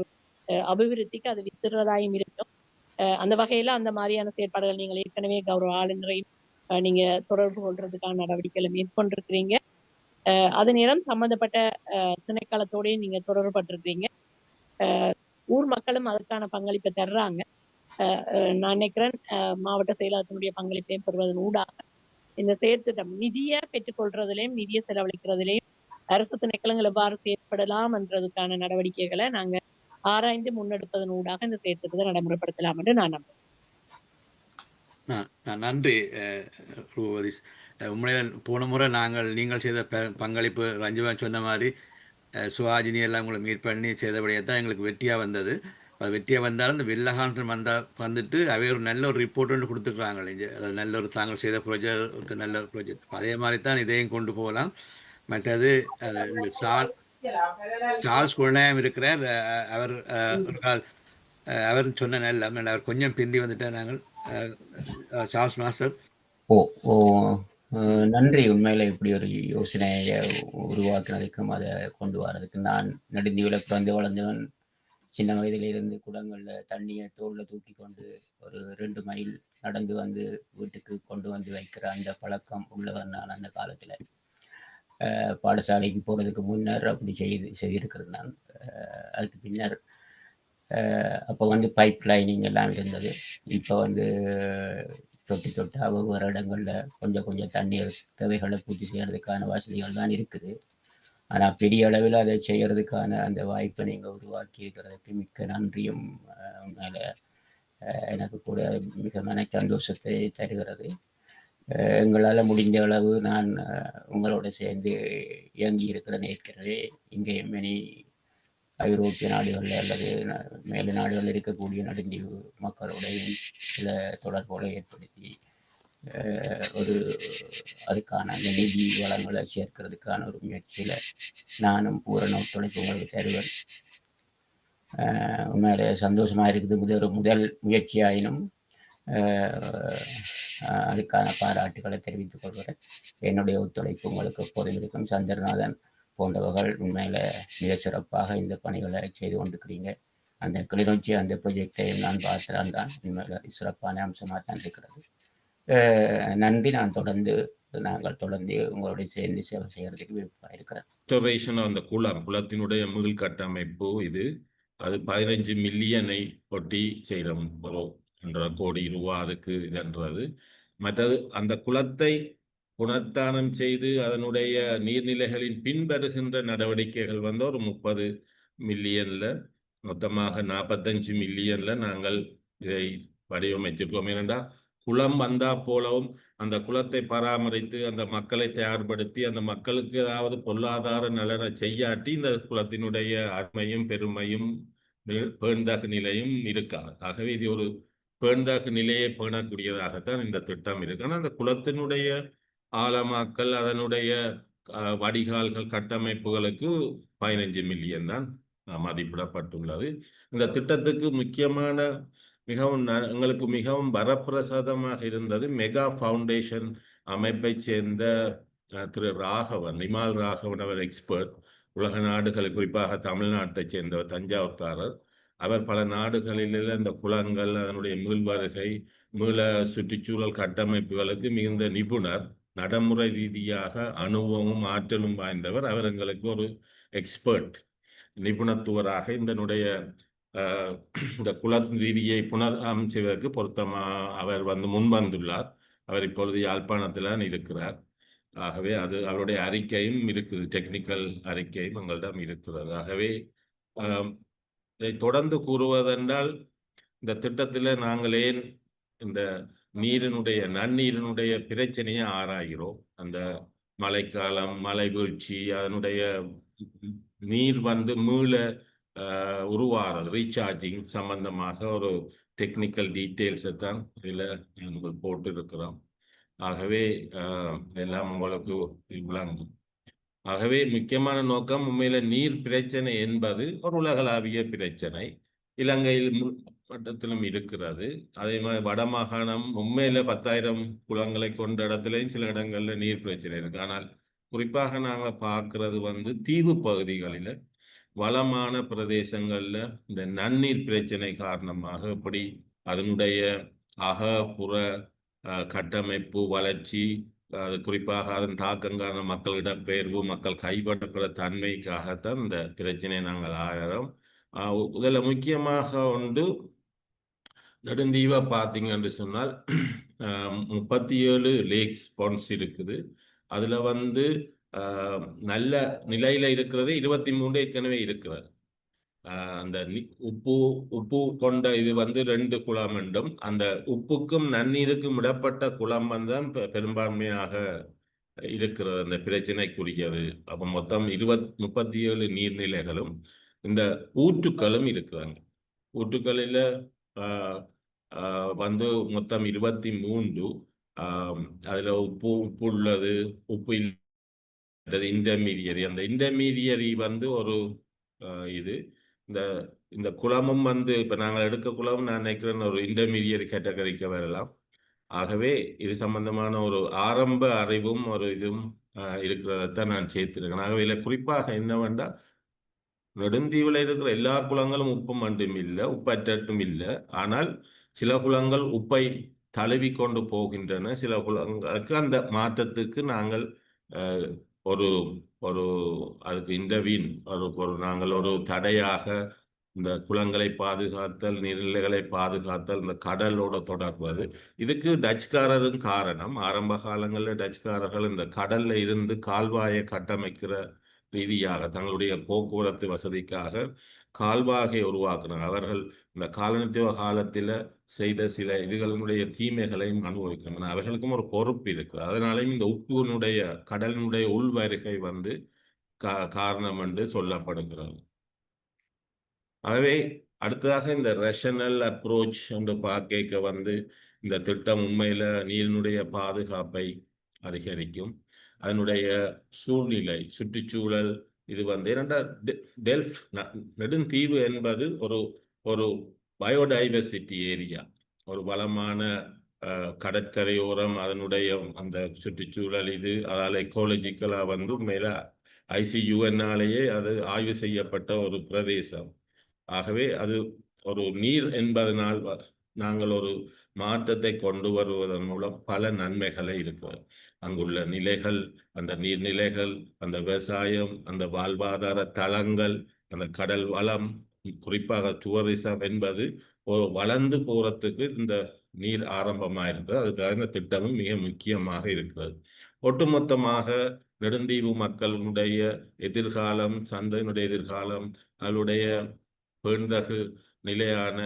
அபிவிருத்திக்கு அது வித்துறதாயும் இருக்கும். அந்த வகையில அந்த மாதிரியான செயற்பாடுகள் நீங்கள் ஏற்கனவே கௌரவ ஆளுநரையும் நீங்க தொடர்பு கொள்றதுக்கான நடவடிக்கைகளை மேற்கொண்டிருக்கிறீங்க. அது நேரம் சம்பந்தப்பட்ட திணைக்களத்தோடய நீங்க தொடர்பு பட்டிருக்கிறீங்க. ஊர் மக்களும் அதற்கான பங்களிப்பை தர்றாங்க. நான் நினைக்கிறேன் மாவட்ட செயலாளத்தினுடைய பங்களிப்பையும் பெறுவதன் ஊடாக இந்த செயற்திட்டம் நிதியை பெற்றுக்கொள்றதுலையும் நிதியை செலவழிக்கிறதுலையும் அரசு திணைக்களங்கள் எவ்வாறு செயற்படலாம் என்றதுக்கான நடவடிக்கைகளை நாங்க ஆராய்ந்து முன்னெடுப்பதன் ஊடாக இந்த செயற்திட்டத்தை நடைமுறைப்படுத்தலாம் என்று நான் நம்புறேன். நன்றி ரூபதீஷ். உண்மையில போன முறை நீங்கள் செய்த பங்களிப்பு ரஞ்சிவன் சொன்ன மாதிரி சுவாஜினி எல்லாம் உங்களை மீட் பண்ணி செய்தபடியே தான் எங்களுக்கு வெற்றியாக வந்தது. அது வெற்றியாக வந்தாலும் இந்த வெள்ளகான்றம் வந்துட்டு அவை ஒரு நல்ல ஒரு ரிப்போர்ட் ஒன்று கொடுத்துருக்குறாங்க. இங்கே அது நல்ல ஒரு தாங்கள் செய்த ப்ராஜெக்ட் ஒரு நல்ல ஒரு ப்ராஜெக்ட். அதே மாதிரி தான் இதையும் கொண்டு போகலாம். மற்றது இந்த சார்ல்ஸ் குழந்தையம் இருக்கிறார். அவர் ஒரு கால் அவர் சொன்ன நல்ல அவர் கொஞ்சம் பிந்தி வந்துட்டார். நாங்கள் சார்ல்ஸ் மாஸ்டர். ஓ நன்றி. உண்மையில இப்படி ஒரு யோசனையை உருவாக்குனதுக்கும் அதை கொண்டு வர்றதுக்கு. நான் நெடுந்தீவில் பிறந்து வளர்ந்தவன். சின்ன வயதிலிருந்து குளங்களில் தண்ணியை தோளில் தூக்கி கொண்டு ஒரு 2 மைல் நடந்து வந்து வீட்டுக்கு கொண்டு வந்து வைக்கிற அந்த பழக்கம் உள்ளவன் நான். அந்த காலத்தில் பாடசாலைக்கு போகிறதுக்கு முன்னர் அப்படி செய்திருக்கிறேன் நான். அதுக்கு பின்னர் அப்போ வந்து பைப் லைனிங் எல்லாம் இருந்தது. இப்போ வந்து தொட்டு ஒவ்வொரு இடங்களில் கொஞ்சம் தண்ணீர் தேவைகளை பூர்த்தி செய்கிறதுக்கான வசதிகள் தான் இருக்குது. ஆனால் பெரிய அளவில் அதை செய்கிறதுக்கான அந்த வாய்ப்பை நீங்கள் உருவாக்கி இருக்கிறதுக்கு மிக்க நன்றியும். மேலே எனக்கு கூட மிக மன சந்தோஷத்தை தருகிறது. எங்களால் முடிந்த அளவு நான் உங்களோட சேர்ந்து இயங்கி இருக்கிறேன். ஏற்கனவே இங்கே மணி ஐரோப்பிய நாடுகளில் அல்லது மேல நாடுகளில் இருக்கக்கூடிய நடுந்தீவு மக்களோடையும் சில தொடர்புகளை ஏற்படுத்தி ஒரு அதுக்கான அந்த நிதி வளங்களை சேர்க்கிறதுக்கான ஒரு முயற்சியில் நானும் பூரண ஒத்துழைப்பு உங்களுக்கு தருவேன். உண்மையிலே சந்தோஷமாக இருக்குது. முதல் முயற்சியாயினும் அதுக்கான பாராட்டுகளை தெரிவித்துக் கொள்கிறேன். என்னுடைய ஒத்துழைப்பு உங்களுக்கு எப்போதும் இருக்கும். சந்திரநாதன் போன்றவர்கள் உண்மையில மிக சிறப்பாக இந்த பணிகளை செய்து கொண்டிருக்கிறீங்க. அந்த கிளிநொச்சி அந்த ப்ரொஜெக்டையும் நான் பார்த்துதான் தான் உண்மையில சிறப்பான அம்சமாக தான் இருக்கிறது. நன்றி. நாங்கள் தொடர்ந்து உங்களுடைய சேர்ந்து சேவை செய்யறதுக்கு விருப்பமாக இருக்கிறேன். அந்த குளத்தினுடைய முதல் கட்டமைப்பு இது. அது 15 மில்லியனை ஒட்டி செய்கிறோம். 1.5 கோடி ரூபா அதுக்கு இதுன்றது. மற்றது அந்த குளத்தை புனர்த்தானம் செய்து அதனுடைய நீர்நிலைகளின் பின்வருகின்ற நடவடிக்கைகள் வந்து ஒரு 30 மில்லியன்ல மொத்தமாக 45 மில்லியன்ல நாங்கள் இதை வடிவமைச்சிருக்கோம். ஏனென்றால் குளம் வந்தா போலவும் அந்த குளத்தை பராமரித்து அந்த மக்களை தயார்படுத்தி அந்த மக்களுக்கு ஏதாவது பொருளாதார நலனை செய்யாட்டி இந்த குளத்தினுடைய அருமையும் பெருமையும் பேண்தகு நிலையும் இருக்காது. ஆகவே இது ஒரு பேண்தகு நிலையை பேணக்கூடியதாகத்தான் இந்த திட்டம் இருக்கு. ஆனால் அந்த குளத்தினுடைய ஆழமாக்கல் அதனுடைய வடிகால்கள் கட்டமைப்புகளுக்கு 15 மில்லியன் தான் மதிப்பிடப்பட்டுள்ளது. இந்த திட்டத்துக்கு முக்கியமான எங்களுக்கு மிகவும் வரப்பிரசாதமாக இருந்தது மெகா ஃபவுண்டேஷன் அமைப்பை சேர்ந்த திரு ராகவன், நிமால் ராகவன். அவர் எக்ஸ்பர்ட், உலக நாடுகள் குறிப்பாக தமிழ்நாட்டை சேர்ந்தவர், தஞ்சாவூர்காரர். அவர் பல நாடுகளில் இந்த குளங்கள் அதனுடைய மீள்வருகை மீள சுற்றுச்சூழல் கட்டமைப்புகளுக்கு மிகுந்த நிபுணர், நடைமுறை ரீதியாக அனுபவமும் ஆற்றலும் வாய்ந்தவர். அவர் எங்களுக்கு ஒரு எக்ஸ்பர்ட் நிபுணத்துவராக இந்த குல ரீதியை புனரமைச்சுவதற்கு அவர் முன்வந்துள்ளார். அவர் இப்பொழுது யாழ்ப்பாணத்தில் இருக்கிறார். ஆகவே அது அவருடைய அறிக்கையும் இருக்குது, டெக்னிக்கல் அறிக்கையும் எங்களிடம் இருக்கிறது. ஆகவே இதை தொடர்ந்து கூறுவதென்றால் இந்த திட்டத்தில் நாங்கள் ஏன் இந்த நன்னீரினுடைய பிரச்சனையை ஆராய்கிறோம். அந்த மழைக்காலம், மழை வீழ்ச்சி, அதனுடைய நீர் மீள உருவாகிறது, ரீசார்ஜிங் சம்பந்தமாக ஒரு டெக்னிக்கல் டீட்டெயில்ஸை தான் இதில் நாங்கள் போட்டு இருக்கிறோம். ஆகவே எல்லாம் உங்களுக்கு விளங்கும். ஆகவே முக்கியமான நோக்கம் உண்மையில நீர் பிரச்சனை என்பது ஒரு உலகளாவிய பிரச்சனை. இலங்கையில் மட்டத்திலும் இருக்கிறது. அதே மாதிரி வடமாகாணம் உண்மையில 10,000 குளங்களை கொண்ட இடத்துலையும் சில இடங்கள்ல நீர் பிரச்சனை இருக்கு. ஆனால் குறிப்பாக நாங்கள் பார்க்கறது வந்து தீவு பகுதிகளில் வளமான பிரதேசங்களில் இந்த நன்னீர் பிரச்சனை காரணமாக எப்படி அதனுடைய அகப்புற கட்டமைப்பு வளர்ச்சி, அது குறிப்பாக அதன் தாக்கங்கான மக்கள் இடப்பெயர்வு, மக்கள் கைப்பற்றப்பட தன்மைக்காகத்தான் இந்த பிரச்சனையை நாங்கள் ஆகிறோம். இதில் முக்கியமாக உண்டு நெடுந்தீவை பார்த்தீங்கன்னு சொன்னால் 37 லேக்ஸ் பாண்ட்ஸ் இருக்குது. அதில் வந்து நல்ல நிலையில் இருக்கிறது 23 ஏற்கனவே இருக்கிறது. அந்த உப்பு கொண்ட இது வந்து 2 குளம் என்றும், அந்த உப்புக்கும் நன்னீருக்கும் விடப்பட்ட குளம் தான் பெரும்பான்மையாக இருக்கிறது அந்த பிரச்சனைக்குரியது. அப்போ மொத்தம் 37 நீர்நிலைகளும் இந்த ஊற்றுக்களும் இருக்கிறாங்க. ஊற்றுக்களில் வந்து மொத்தம் 23. அதில் உப்பு உள்ளது, உப்பு இல்லாதது இன்டர்மீடியரி. அந்த இன்டர்மீடியரி வந்து ஒரு இது இந்த குளமும் வந்து இப்போ நாங்கள் எடுக்க குளம் நான் நினைக்கிறேன் ஒரு இன்டர்மீடியட் கேட்டகரிக்கு வரலாம். ஆகவே இது சம்பந்தமான ஒரு ஆரம்ப அறிவும் ஒரு இதுவும் இருக்கிறதான் நான் சேர்த்திருக்கேன். ஆகவே இதில் குறிப்பாக என்னவென்றால் நெடுந்தீவில் இருக்கிற எல்லா குளங்களும் உப்பு மட்டும் இல்லை, உப்பற்றும் இல்லை. ஆனால் சில குளங்கள் உப்பை தழுவி கொண்டு போகின்றன. சில குளங்களுக்கு அந்த மாற்றத்துக்கு நாங்கள் ஒரு ஒரு அதுக்கு இன்டர்வீன் நாங்கள் ஒரு தடையாக இந்த குளங்களை பாதுகாத்தல், நீர்நிலைகளை பாதுகாத்தல், இந்த கடலோட தொடர்பது. இதுக்கு டச்சுக்காரரும் காரணம். ஆரம்ப காலங்களில் டச்சுக்காரர்கள் இந்த கடல்ல இருந்து கால்வாயை கட்டமைக்கிற ரீதியாக தங்களுடைய போக்குவரத்து வசதிக்காக கால்வாயை உருவாக்குனாங்க. அவர்கள் இந்த காலனித்துவ காலத்தில் செய்த சில இதுகளினுடைய தீமைகளையும் அனுபவிக்கணும். அவர்களுக்கும் ஒரு பொறுப்பு இருக்கு. அதனாலையும் இந்த உப்புனுடைய கடலினுடைய உள்வருகை வந்து காரணம் என்று சொல்லப்படுகிறது. ஆகவே அடுத்ததாக இந்த ரேஷனல் அப்ரோச் என்று பார்க்க வந்து இந்த திட்டம் உண்மையில நீரினுடைய பாதுகாப்பை அதிகரிக்கும். அதனுடைய சூழ்நிலை, சுற்றுச்சூழல் இது வந்து ஏனென்றா டெல்ஃப் நெடுந்தீவு என்பது ஒரு பயோடைவர்சிட்டி ஏரியா, ஒரு வளமான கடற்கரையோரம், அதனுடைய அந்த சுற்றுச்சூழல் இது அதால் எக்கோலஜிக்கலாக வந்து மேலே ICUNாலேயே அது ஆய்வு செய்யப்பட்ட ஒரு பிரதேசம். ஆகவே அது ஒரு நீர் என்பதனால் நாங்கள் ஒரு மாற்றத்தை கொண்டு வருவதன் மூலம் பல நன்மைகளை இருக்கிறது. அங்குள்ள நிலைகள், அந்த நீர்நிலைகள், அந்த விவசாயம், அந்த வாழ்வாதார தளங்கள், அந்த கடல் வளம், குறிப்பாக டூரிசம் என்பது ஒரு வளர்ந்து போறதுக்கு இந்த நீர் ஆரம்பமாக இருக்கிறது. அதுக்காக இந்த திட்டமும் மிக முக்கியமாக இருக்கிறது. ஒட்டுமொத்தமாக நெடுந்தீவு மக்களுடைய எதிர்காலம், சந்தையினுடைய எதிர்காலம், அவருடைய பேண்தகு நிலையான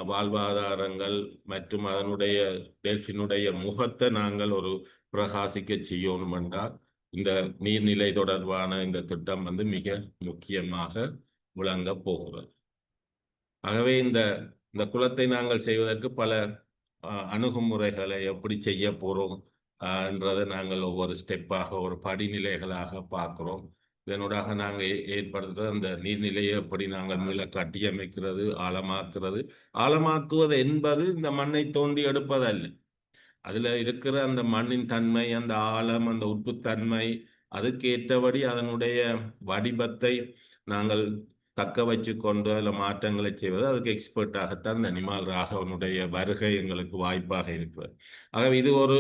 வாழ்வாதாரங்கள் மற்றும் அதனுடைய டெல்ஃபினுடைய முகத்தை நாங்கள் ஒரு பிரகாசிக்க செய்யணும் என்றால் இந்த நீர்நிலை தொடர்பான இந்த திட்டம் வந்து மிக முக்கியமாக விளங்க போகிறது. ஆகவே இந்த குளத்தை நாங்கள் செய்வதற்கு பல அணுகுமுறைகளை எப்படி செய்ய போகிறோம் என்றதை நாங்கள் ஒவ்வொரு ஸ்டெப்பாக, ஒரு படிநிலைகளாக பார்க்குறோம். இதனூடாக நாங்கள் ஏற்படுத்துகிற அந்த நீர்நிலையை எப்படி நாங்கள் மேலே கட்டியமைக்கிறது, ஆழமாக்குவது என்பது இந்த மண்ணை தோண்டி எடுப்பதல்ல. அதில் இருக்கிற அந்த மண்ணின் தன்மை, அந்த ஆழம், அந்த உப்புத்தன்மை, அதுக்கு ஏற்றபடி அதனுடைய வடிவத்தை நாங்கள் தக்க வச்சு கொண்டு அதில் மாற்றங்களை செய்வது. அதுக்கு எக்ஸ்பர்ட்டாகத்தான் இந்த நிமால் ராகவனுடைய வருகை எங்களுக்கு வாய்ப்பாக இருக்கிறது. ஆகவே இது ஒரு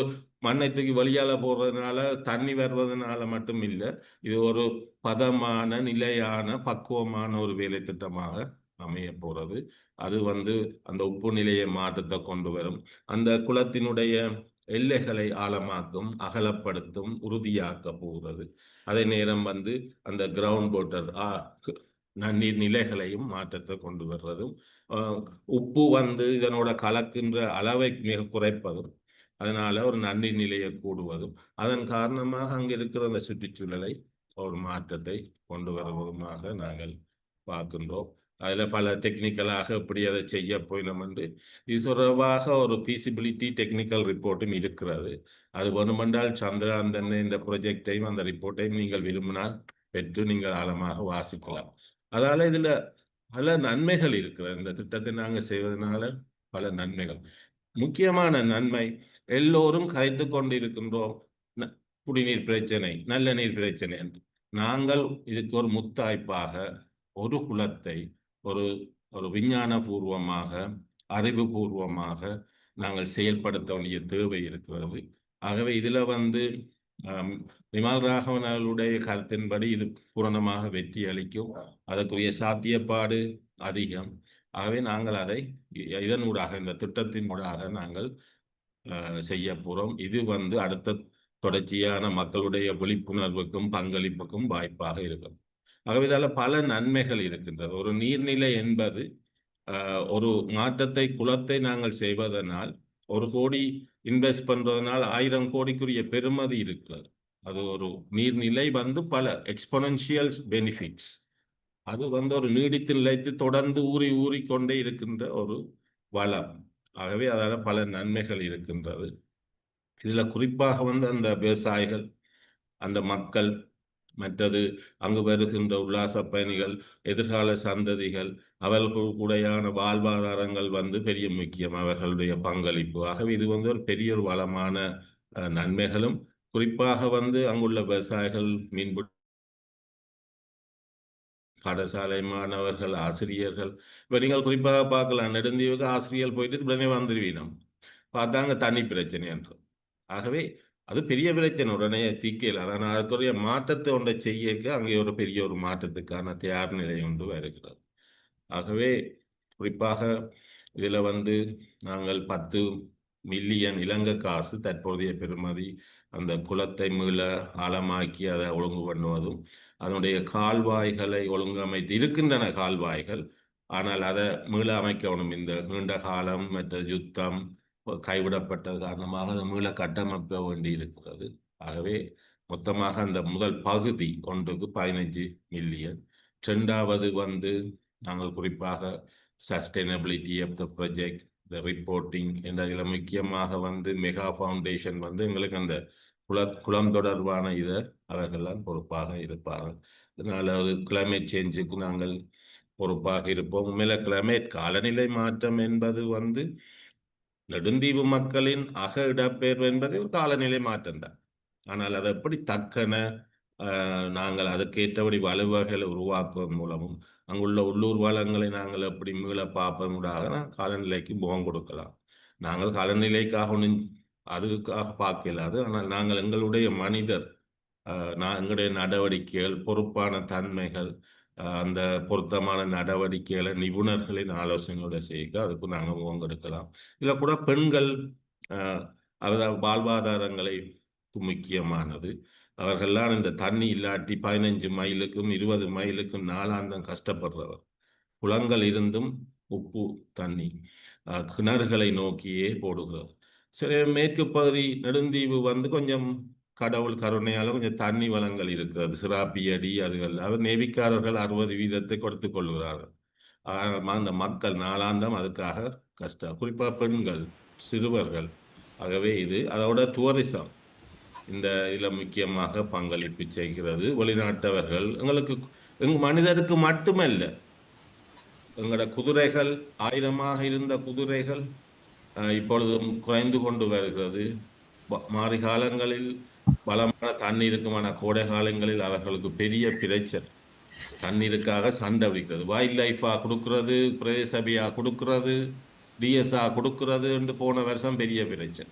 மண்ணை தூக்கி வழியால் போடுறதுனால, தண்ணி வருவதனால மட்டும் இல்லை, இது ஒரு பதமான, நிலையான, பக்குவமான ஒரு வேலை திட்டமாக அமைய போகிறது. அது வந்து அந்த உப்பு நிலையை மாற்றத்தை கொண்டு வரும். அந்த குளத்தினுடைய எல்லைகளை ஆழமாக்கும், அகலப்படுத்தும், உறுதியாக்க போகிறது. அதே நேரம் வந்து அந்த கிரவுண்ட் வாட்டர் நன்னீர் நிலைகளையும் மாற்றத்தை கொண்டு வர்றதும், உப்பு வந்து இதனோட கலக்கின்ற அளவை மிக குறைப்பதும், அதனால ஒரு நன்னீர் நிலையை கூடுவதும், அதன் காரணமாக அங்கே இருக்கிற அந்த சுற்றுச்சூழலை ஒரு மாற்றத்தை கொண்டு வருவதுமாக நாங்கள் பார்க்கின்றோம். அதில் பல டெக்னிக்கலாக எப்படி அதை செய்ய போயினோம் என்று இது தொடர்பாக ஒரு ஃபீசிபிலிட்டி டெக்னிக்கல் ரிப்போர்ட்டும் இருக்கிறது. அது வேணுமென்றால் சந்திராந்தன் இந்த ப்ரொஜெக்டையும் அந்த ரிப்போர்ட்டையும் நீங்கள் விரும்பினால் பெற்று நீங்கள் ஆழமாக வாசிக்கலாம். அதால இதில் பல நன்மைகள் இருக்கிறது. இந்த திட்டத்தை நாங்கள் செய்வதனால பல நன்மைகள். முக்கியமான நன்மை, எல்லோரும் கரைத்து கொண்டு இருக்கின்றோம். குடிநீர் பிரச்சனை, நல்ல நீர் பிரச்சனை என்று. நாங்கள் இதுக்கு ஒரு முத்தாய்ப்பாக ஒரு குளத்தை ஒரு ஒரு விஞ்ஞானபூர்வமாக அறிவுபூர்வமாக நாங்கள் செயல்படுத்த வேண்டிய தேவை இருக்கிறது. ஆகவே இதில் விமல் ராகவன் அவர்களுடைய கருத்தின்படி இது பூரணமாக வெற்றி அளிக்கும், அதற்குரிய சாத்தியப்பாடு அதிகம். ஆகவே நாங்கள் அதை இதனூடாக இந்த திட்டத்தின் ஊடாக நாங்கள் செய்ய போகிறோம். இது அடுத்த தொடர்ச்சியான மக்களுடைய விழிப்புணர்வுக்கும் பங்களிப்புக்கும் வாய்ப்பாக இருக்கும். ஆகவே இதால் பல நன்மைகள் இருக்கின்றது. ஒரு நீர்நிலை என்பது ஒரு மாற்றத்தை குளத்தை நாங்கள் செய்வதனால் 1 கோடி இன்வெஸ்ட் பண்றதுனால் 1000 கோடிக்குரிய பெருமதி இருக்கிறது. அது ஒரு நீர்நிலை பல எக்ஸ்பொனன்ஷியல் பெனிஃபிட்ஸ். அது ஒரு நீடித்து நிலைத்து தொடர்ந்து ஊறிக்கொண்டே இருக்கின்ற ஒரு வளம். ஆகவே அதால பல நன்மைகள் இருக்கின்றது. இதுல குறிப்பாக அந்த விவசாயிகள், அந்த மக்கள், மற்றது அங்கு வருகின்ற உல்லாச பயணிகள், எதிர்கால சந்ததிகள், அவர்களுடைய வாழ்வாதாரங்கள் பெரிய முக்கியம், அவர்களுடைய பங்களிப்பு. ஆகவே இது ஒரு பெரிய ஒரு வளமான நன்மைகளும், குறிப்பாக அங்குள்ள விவசாயிகள், மீன்பிடி பாடசாலை மாணவர்கள், ஆசிரியர்கள். இப்ப நீங்கள் குறிப்பாக பார்க்கலாம், நெடுந்தீவுக்கு ஆசிரியர்கள் போயிட்டு உடனே வந்துடுவீனம், பார்த்தாங்க தண்ணி பிரச்சனை என்று. ஆகவே அது பெரிய பிரச்சனை, உடனே தீக்கையில். அதனால் அதுக்குரிய மாற்றத்தை ஒன்றை செய்ய அங்கே ஒரு பெரிய ஒரு மாற்றத்துக்கான தயார் நிலை ஒன்று வருகிறது. ஆகவே குறிப்பாக இதில் நாங்கள் 10 மில்லியன் இலங்கை காசு தற்போதைய பெறுமதி அந்த குளத்தை மீள ஆழமாக்கி அதை ஒழுங்கு பண்ணுவதும், அதனுடைய கால்வாய்களை ஒழுங்கமைத்து இருக்கின்றன கால்வாய்கள், ஆனால் அதை மீள அமைக்கணும். இந்த நீண்ட காலம் மற்ற யுத்தம் கைவிடப்பட்டது காரணமாக அதை மீள கட்டமைக்க வேண்டி இருக்கிறது. ஆகவே மொத்தமாக அந்த முதல் பகுதி ஒன்றுக்கு 15 மில்லியன். 2வது நாங்கள் குறிப்பாக sustainability of the project, the reporting என்ற முக்கியமாக மெகா ஃபவுண்டேஷன் எங்களுக்கு அந்த குளம் தொடர்பான இதை அவர்கள்லாம் பொறுப்பாக இருப்பார்கள். அதனால கிளைமேட் சேஞ்சுக்கு நாங்கள் பொறுப்பாக இருப்போம். உண்மையில கிளைமேட் காலநிலை மாற்றம் என்பது நெடுந்தீவு மக்களின் இடப்பெயர்வு என்பது ஒரு காலநிலை மாற்றம்தான். ஆனால் அதை எப்படி தக்கன நாங்கள் அதற்கேற்றபடி வலுவகைகளை உருவாக்குவதன் மூலமும் அங்குள்ள உள்ளூர் வளங்களை நாங்கள் எப்படி மீள பார்ப்பதாக காலநிலைக்கு முகம் கொடுக்கலாம். நாங்கள் காலநிலைக்காக ஒன்றும் அதுக்காக பார்க்கலாது. ஆனால் நாங்கள் எங்களுடைய மனிதர், எங்களுடைய நடவடிக்கைகள், பொறுப்பான தன்மைகள், அந்த பொருத்தமான நடவடிக்கைகளை நிபுணர்களின் ஆலோசனையோட செய்ய அதுக்கு நாங்கள் முகம் கொடுக்கலாம். இதில் கூட பெண்கள் வாழ்வாதாரங்களை முக்கியமானது. அவர்கள்லாம் இந்த தண்ணி இல்லாட்டி 15 மைலுக்கும் 20 மைலுக்கும் நாளாந்தம் கஷ்டப்படுறவர். குளங்கள் இருந்தும் உப்பு தண்ணி கிணறுகளை நோக்கியே போடுகிறது. சரி, மேற்கு பகுதி நெடுந்தீவு கொஞ்சம் கடவுள் கருணையால் கொஞ்சம் தண்ணி வளங்கள் இருக்கிறது. சிராப்பியடி அதுகள் அவர் நேவிக்காரர்கள் 60 வீதத்தை கொடுத்து கொள்கிறார்கள். அந்த மக்கள் நாளாந்தம் அதுக்காக கஷ்டம், குறிப்பாக பெண்கள், சிறுவர்கள். ஆகவே அதோட டூரிசம் இந்த இதில் முக்கியமாக பங்களிப்பு செய்கிறது. வெளிநாட்டவர்கள் மனிதருக்கு மட்டுமல்ல, எங்களோட குதிரைகள் 1000 இருந்த குதிரைகள் இப்பொழுதும் குறைந்து கொண்டு வருகிறது. மாறி காலங்களில் பலமான தண்ணீருக்குமான கோடை காலங்களில் அவர்களுக்கு பெரிய பிரச்சனை, தண்ணீருக்காக சண்டை பிடிக்கிறது. வைல்ட் லைஃபா கொடுக்கறது, பிரதேச சபையா கொடுக்கறது, டிஎஸ்ஆ கொடுக்கறது என்று போன வருஷம் பெரிய பிரச்சனை.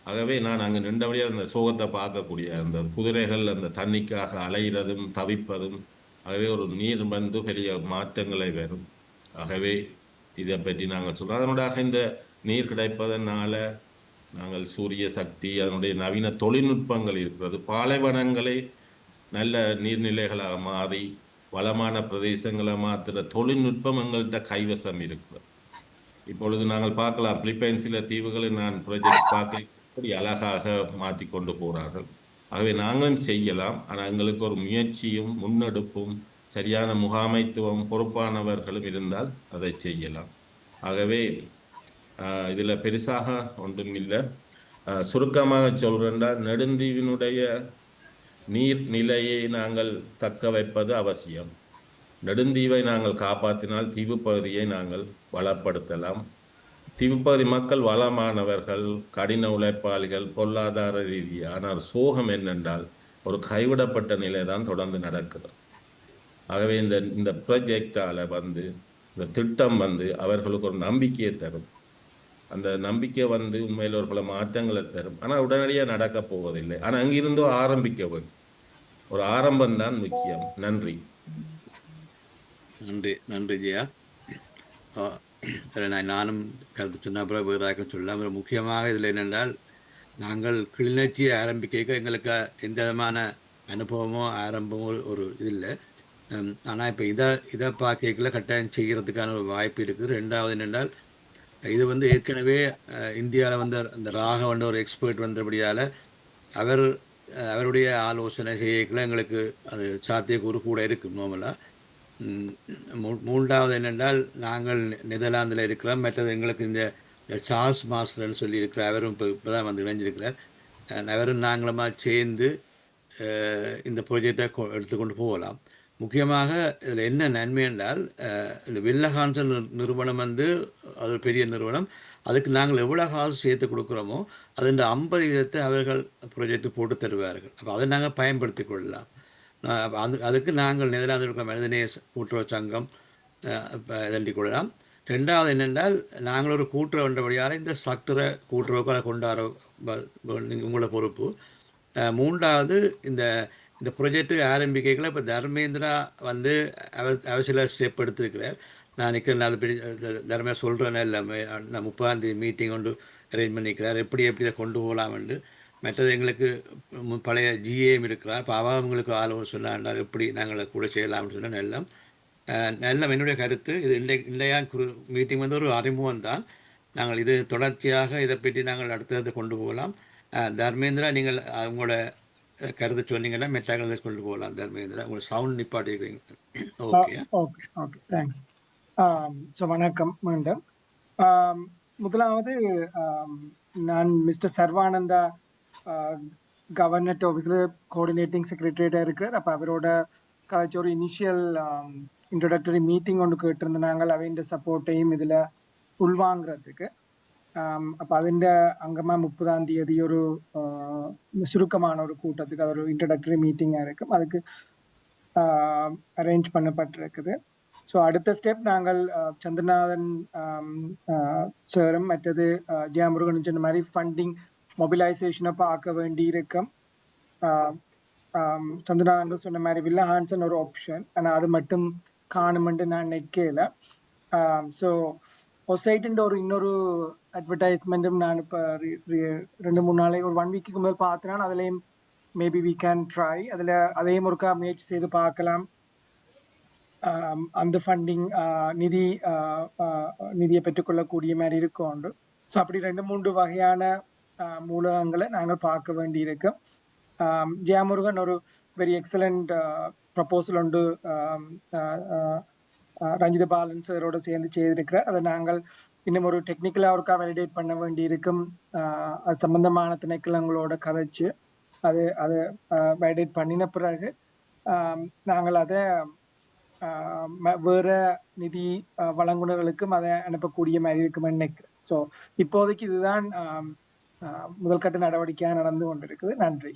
ஆகவே நான் அங்கே நின்றபடியாக அந்த சோகத்தை பார்க்கக்கூடிய அந்த குதிரைகள் அந்த தண்ணிக்காக அலைகிறதும் தவிப்பதும், ஆகவே ஒரு நீர் பெரிய மாற்றங்களை வரும். ஆகவே இதை பற்றி நாங்கள் சொல்கிறோம். அதனூடாக இந்த நீர் கிடைப்பதனால நாங்கள் சூரிய சக்தி, அதனுடைய நவீன தொழில்நுட்பங்கள் இருக்கிறது. பாலைவனங்களை நல்ல நீர்நிலைகளாக மாறி வளமான பிரதேசங்களை மாற்றுற தொழில்நுட்பம் எங்கள்கிட்ட கைவசம் இருக்கிறது. இப்பொழுது நாங்கள் பார்க்கலாம், பிலிப்பைன்ஸில் தீவுகளை நான் ப்ராஜெக்ட் பார்க்க எப்படி அழகாக மாற்றி கொண்டு போகிறார்கள். ஆகவே நாங்களும் செய்யலாம். ஆனால் எங்களுக்கு ஒரு முயற்சியும் முன்னெடுப்பும் சரியான முகாமைத்துவம் பொறுப்பானவர்களும் இருந்தால் அதை செய்யலாம். ஆகவே இதில் பெருசாக ஒன்றும் இல்லை. சுருக்கமாக சொல்கிறேன்டால், நெடுந்தீவினுடைய நீர்நிலையை நாங்கள் தக்க வைப்பது அவசியம். நெடுந்தீவை நாங்கள் காப்பாற்றினால் தீவு பகுதியை நாங்கள் வளப்படுத்தலாம். தீவுப்பகுதி மக்கள் வளமானவர்கள், கடின உழைப்பாளிகள், பொருளாதார ரீதியாக. ஆனால் சோகம் என்னென்றால் ஒரு கைவிடப்பட்ட நிலை தான் தொடர்ந்து நடக்குது. ஆகவே இந்த ப்ராஜெக்டால இந்த திட்டம் அவர்களுக்கு ஒரு நம்பிக்கையை தரும். அந்த நம்பிக்கை உண்மையில் ஒரு பல மாற்றங்களை தரும். ஆனால் உடனடியாக நடக்க போவதில்லை. ஆனால் அங்கிருந்தோ ஆரம்பிக்க வேண்டும். ஒரு ஆரம்பம் தான் முக்கியம். நன்றி. நன்றி நன்றி ஜெயா. நானும் கருத்து சொன்ன அப்புறம் வேறாக சொல்லலாம். முக்கியமாக இதில் என்னென்றால், நாங்கள் கிளிநொச்சியை ஆரம்பிக்க எங்களுக்கு எந்த விதமான அனுபவமோ ஆரம்பமோ ஒரு இது இல்லை. ஆனால் இப்போ இதை பார்க்கல கட்டாயம் செய்கிறதுக்கான ஒரு வாய்ப்பு இருக்குது. ரெண்டாவது என்னென்றால், இது ஏற்கனவே இந்தியாவில் அந்த ராக ஒரு எக்ஸ்பர்ட் வந்தபடியால் அவருடைய ஆலோசனை செய்யக்குள்ள எங்களுக்கு அது சாத்தியக்கூறு கூட இருக்கும் நார்மலாக. மூன்றாவது என்னென்றால், நாங்கள் நெதர்லாந்தில் இருக்கிறோம். மற்றது எங்களுக்கு இந்த சார்ல்ஸ் மாஸ்டர்னு சொல்லி இருக்கிறார். அவரும் இப்போ தான் இணைஞ்சிருக்கிறார். அவரும் நாங்களுமா சேர்ந்து இந்த ப்ராஜெக்டை எடுத்துக்கொண்டு போகலாம். முக்கியமாக இதில் என்ன நன்மை என்றால், இந்த வில்லஹான்சன் நிறுவனம் அது ஒரு பெரிய நிறுவனம். அதுக்கு நாங்கள் எவ்வளோ காசு சேர்த்து கொடுக்குறோமோ அது 50% அவர்கள் ப்ராஜெக்ட் போட்டு தருவார்கள். அப்போ அதை நாங்கள் பயன்படுத்தி கொள்ளலாம். அதுக்கு நாங்கள் நெதர்லாந்தில் இருக்கிற மனிதநேய கூட்டுறவு சங்கம் இதண்டி கொள்ளலாம். ரெண்டாவது என்னென்றால், நாங்கள் ஒரு கூட்டுறவுன்றபடியால் இந்த ஸ்ட்ரக்சரை கூட்டுறவுக்காக கொண்டாட உங்களோட பொறுப்பு. மூன்றாவது இந்த ப்ரொஜெக்டு ஆரம்பிக்கல இப்போ தர்மேந்திரா அவர் சில ஸ்டெப் எடுத்துருக்கிறார். நான் நிற்கிறேன், அது தர்மேந்திரா சொல்கிறேன்னு எல்லாமே. நான் 30ஆம் மீட்டிங் கொண்டு அரேஞ்ச் பண்ணிக்கிறார். எப்படி இதை கொண்டு போகலாம்னு. மற்றது எங்களுக்கு பழைய ஜிஏஎம் இருக்கிறார். இப்போ அவங்களுக்கு ஆலோசனை சொன்னால் எப்படி நாங்கள் கூட செய்யலாம்னு சொன்னால் எல்லாம் என்னுடைய கருத்து. இது இன்றைய மீட்டிங் ஒரு அறிமுகம் தான். நாங்கள் இது தொடர்ச்சியாக இதை பற்றி நாங்கள் அடுத்தது கொண்டு போகலாம். தர்மேந்திரா, நீங்கள் உங்களோட கருத்து சொன்னீங்கன்னா மெட்டாக கொண்டு போகலாம். தர்மேந்திரா, உங்களோட சவுண்ட் நிப்பாட்டிக்கிறீங்க. Okay okay okay thanks. So வணக்கம் மீண்டும். முதலாவது நான் மிஸ்டர் சர்வானந்தா கவர்னட் ஆஃபீஸில் கோஆர்டினேட்டிங் செக்ரட்டரியாக இருக்கிறார். அப்போ அவரோட கழிச்ச ஒரு இனிஷியல் இன்ட்ரடக்டரி மீட்டிங் ஒன்று கேட்டிருந்த நாங்கள் அவன் சப்போர்ட்டையும் இதில் உள்வாங்கிறதுக்கு. அப்போ അതിൻ്റെ அங்கமாக 30ஆம் தேதி ஒரு சுருக்கமான ஒரு கூட்டத்துக்கு அது ஒரு இன்ட்ரடக்டரி மீட்டிங்காக இருக்கும். அதுக்கு அரேஞ்ச் பண்ணப்பட்டிருக்குது. ஸோ அடுத்த ஸ்டெப் நாங்கள் சந்திரநாதன் சாரும் மற்றது ஜெயமுருகன் சொன்ன மாதிரி ஃபண்டிங் மொபிலைசேஷனை பார்க்க வேண்டி இருக்கும். சந்திரநாதன் சொன்ன மாதிரி வில்லஹான்சன் ஒரு ஆப்ஷன், ஆனால் அது மட்டும் காணுமென்று நான் நினைக்கல. ஸோ ஒசைட்டுன்ற இன்னொரு அட்வர்டைஸ்மெண்ட்டும் நான் இப்போ 2-3 நாளை ஒரு 1 வீக்குக்கு முதல் பார்த்தேன்னா அதுலேயும் மேபி வி கேன் ட்ரை. அதில் அதையும் ஒருக்கா முயற்சி செய்து பார்க்கலாம். அந்த ஃபண்டிங் நிதியை பெற்றுக்கொள்ளக்கூடிய மாதிரி இருக்கும். ஸோ அப்படி 2-3 வகையான மூலகங்களை நாங்கள் பார்க்க வேண்டி இருக்கும். ஜெயமுருகன் ஒரு வெரி எக்ஸலண்ட் ப்ரப்போசல் ஒன்று ரஞ்சித பாலன் சாரோட சேர்ந்து செய்திருக்கிறார். அதை நாங்கள் இன்னும் ஒரு டெக்னிக்கலாக ஒருக்கா வேலிடேட் பண்ண வேண்டி இருக்கும். அது சம்பந்தமான திணைக்களங்களோட கதைச்சு அதை வேலிடேட் பண்ணின பிறகு நாங்கள் அதை வேற நிதி வழங்குனர்களுக்கும் அதை அனுப்பக்கூடிய மாதிரி இருக்குமென்னு நினைக்கிறேன். ஸோ இப்போதைக்கு இதுதான் முதல்கட்ட நடவடிக்கையாக நடந்து கொண்டிருக்குது. நன்றி.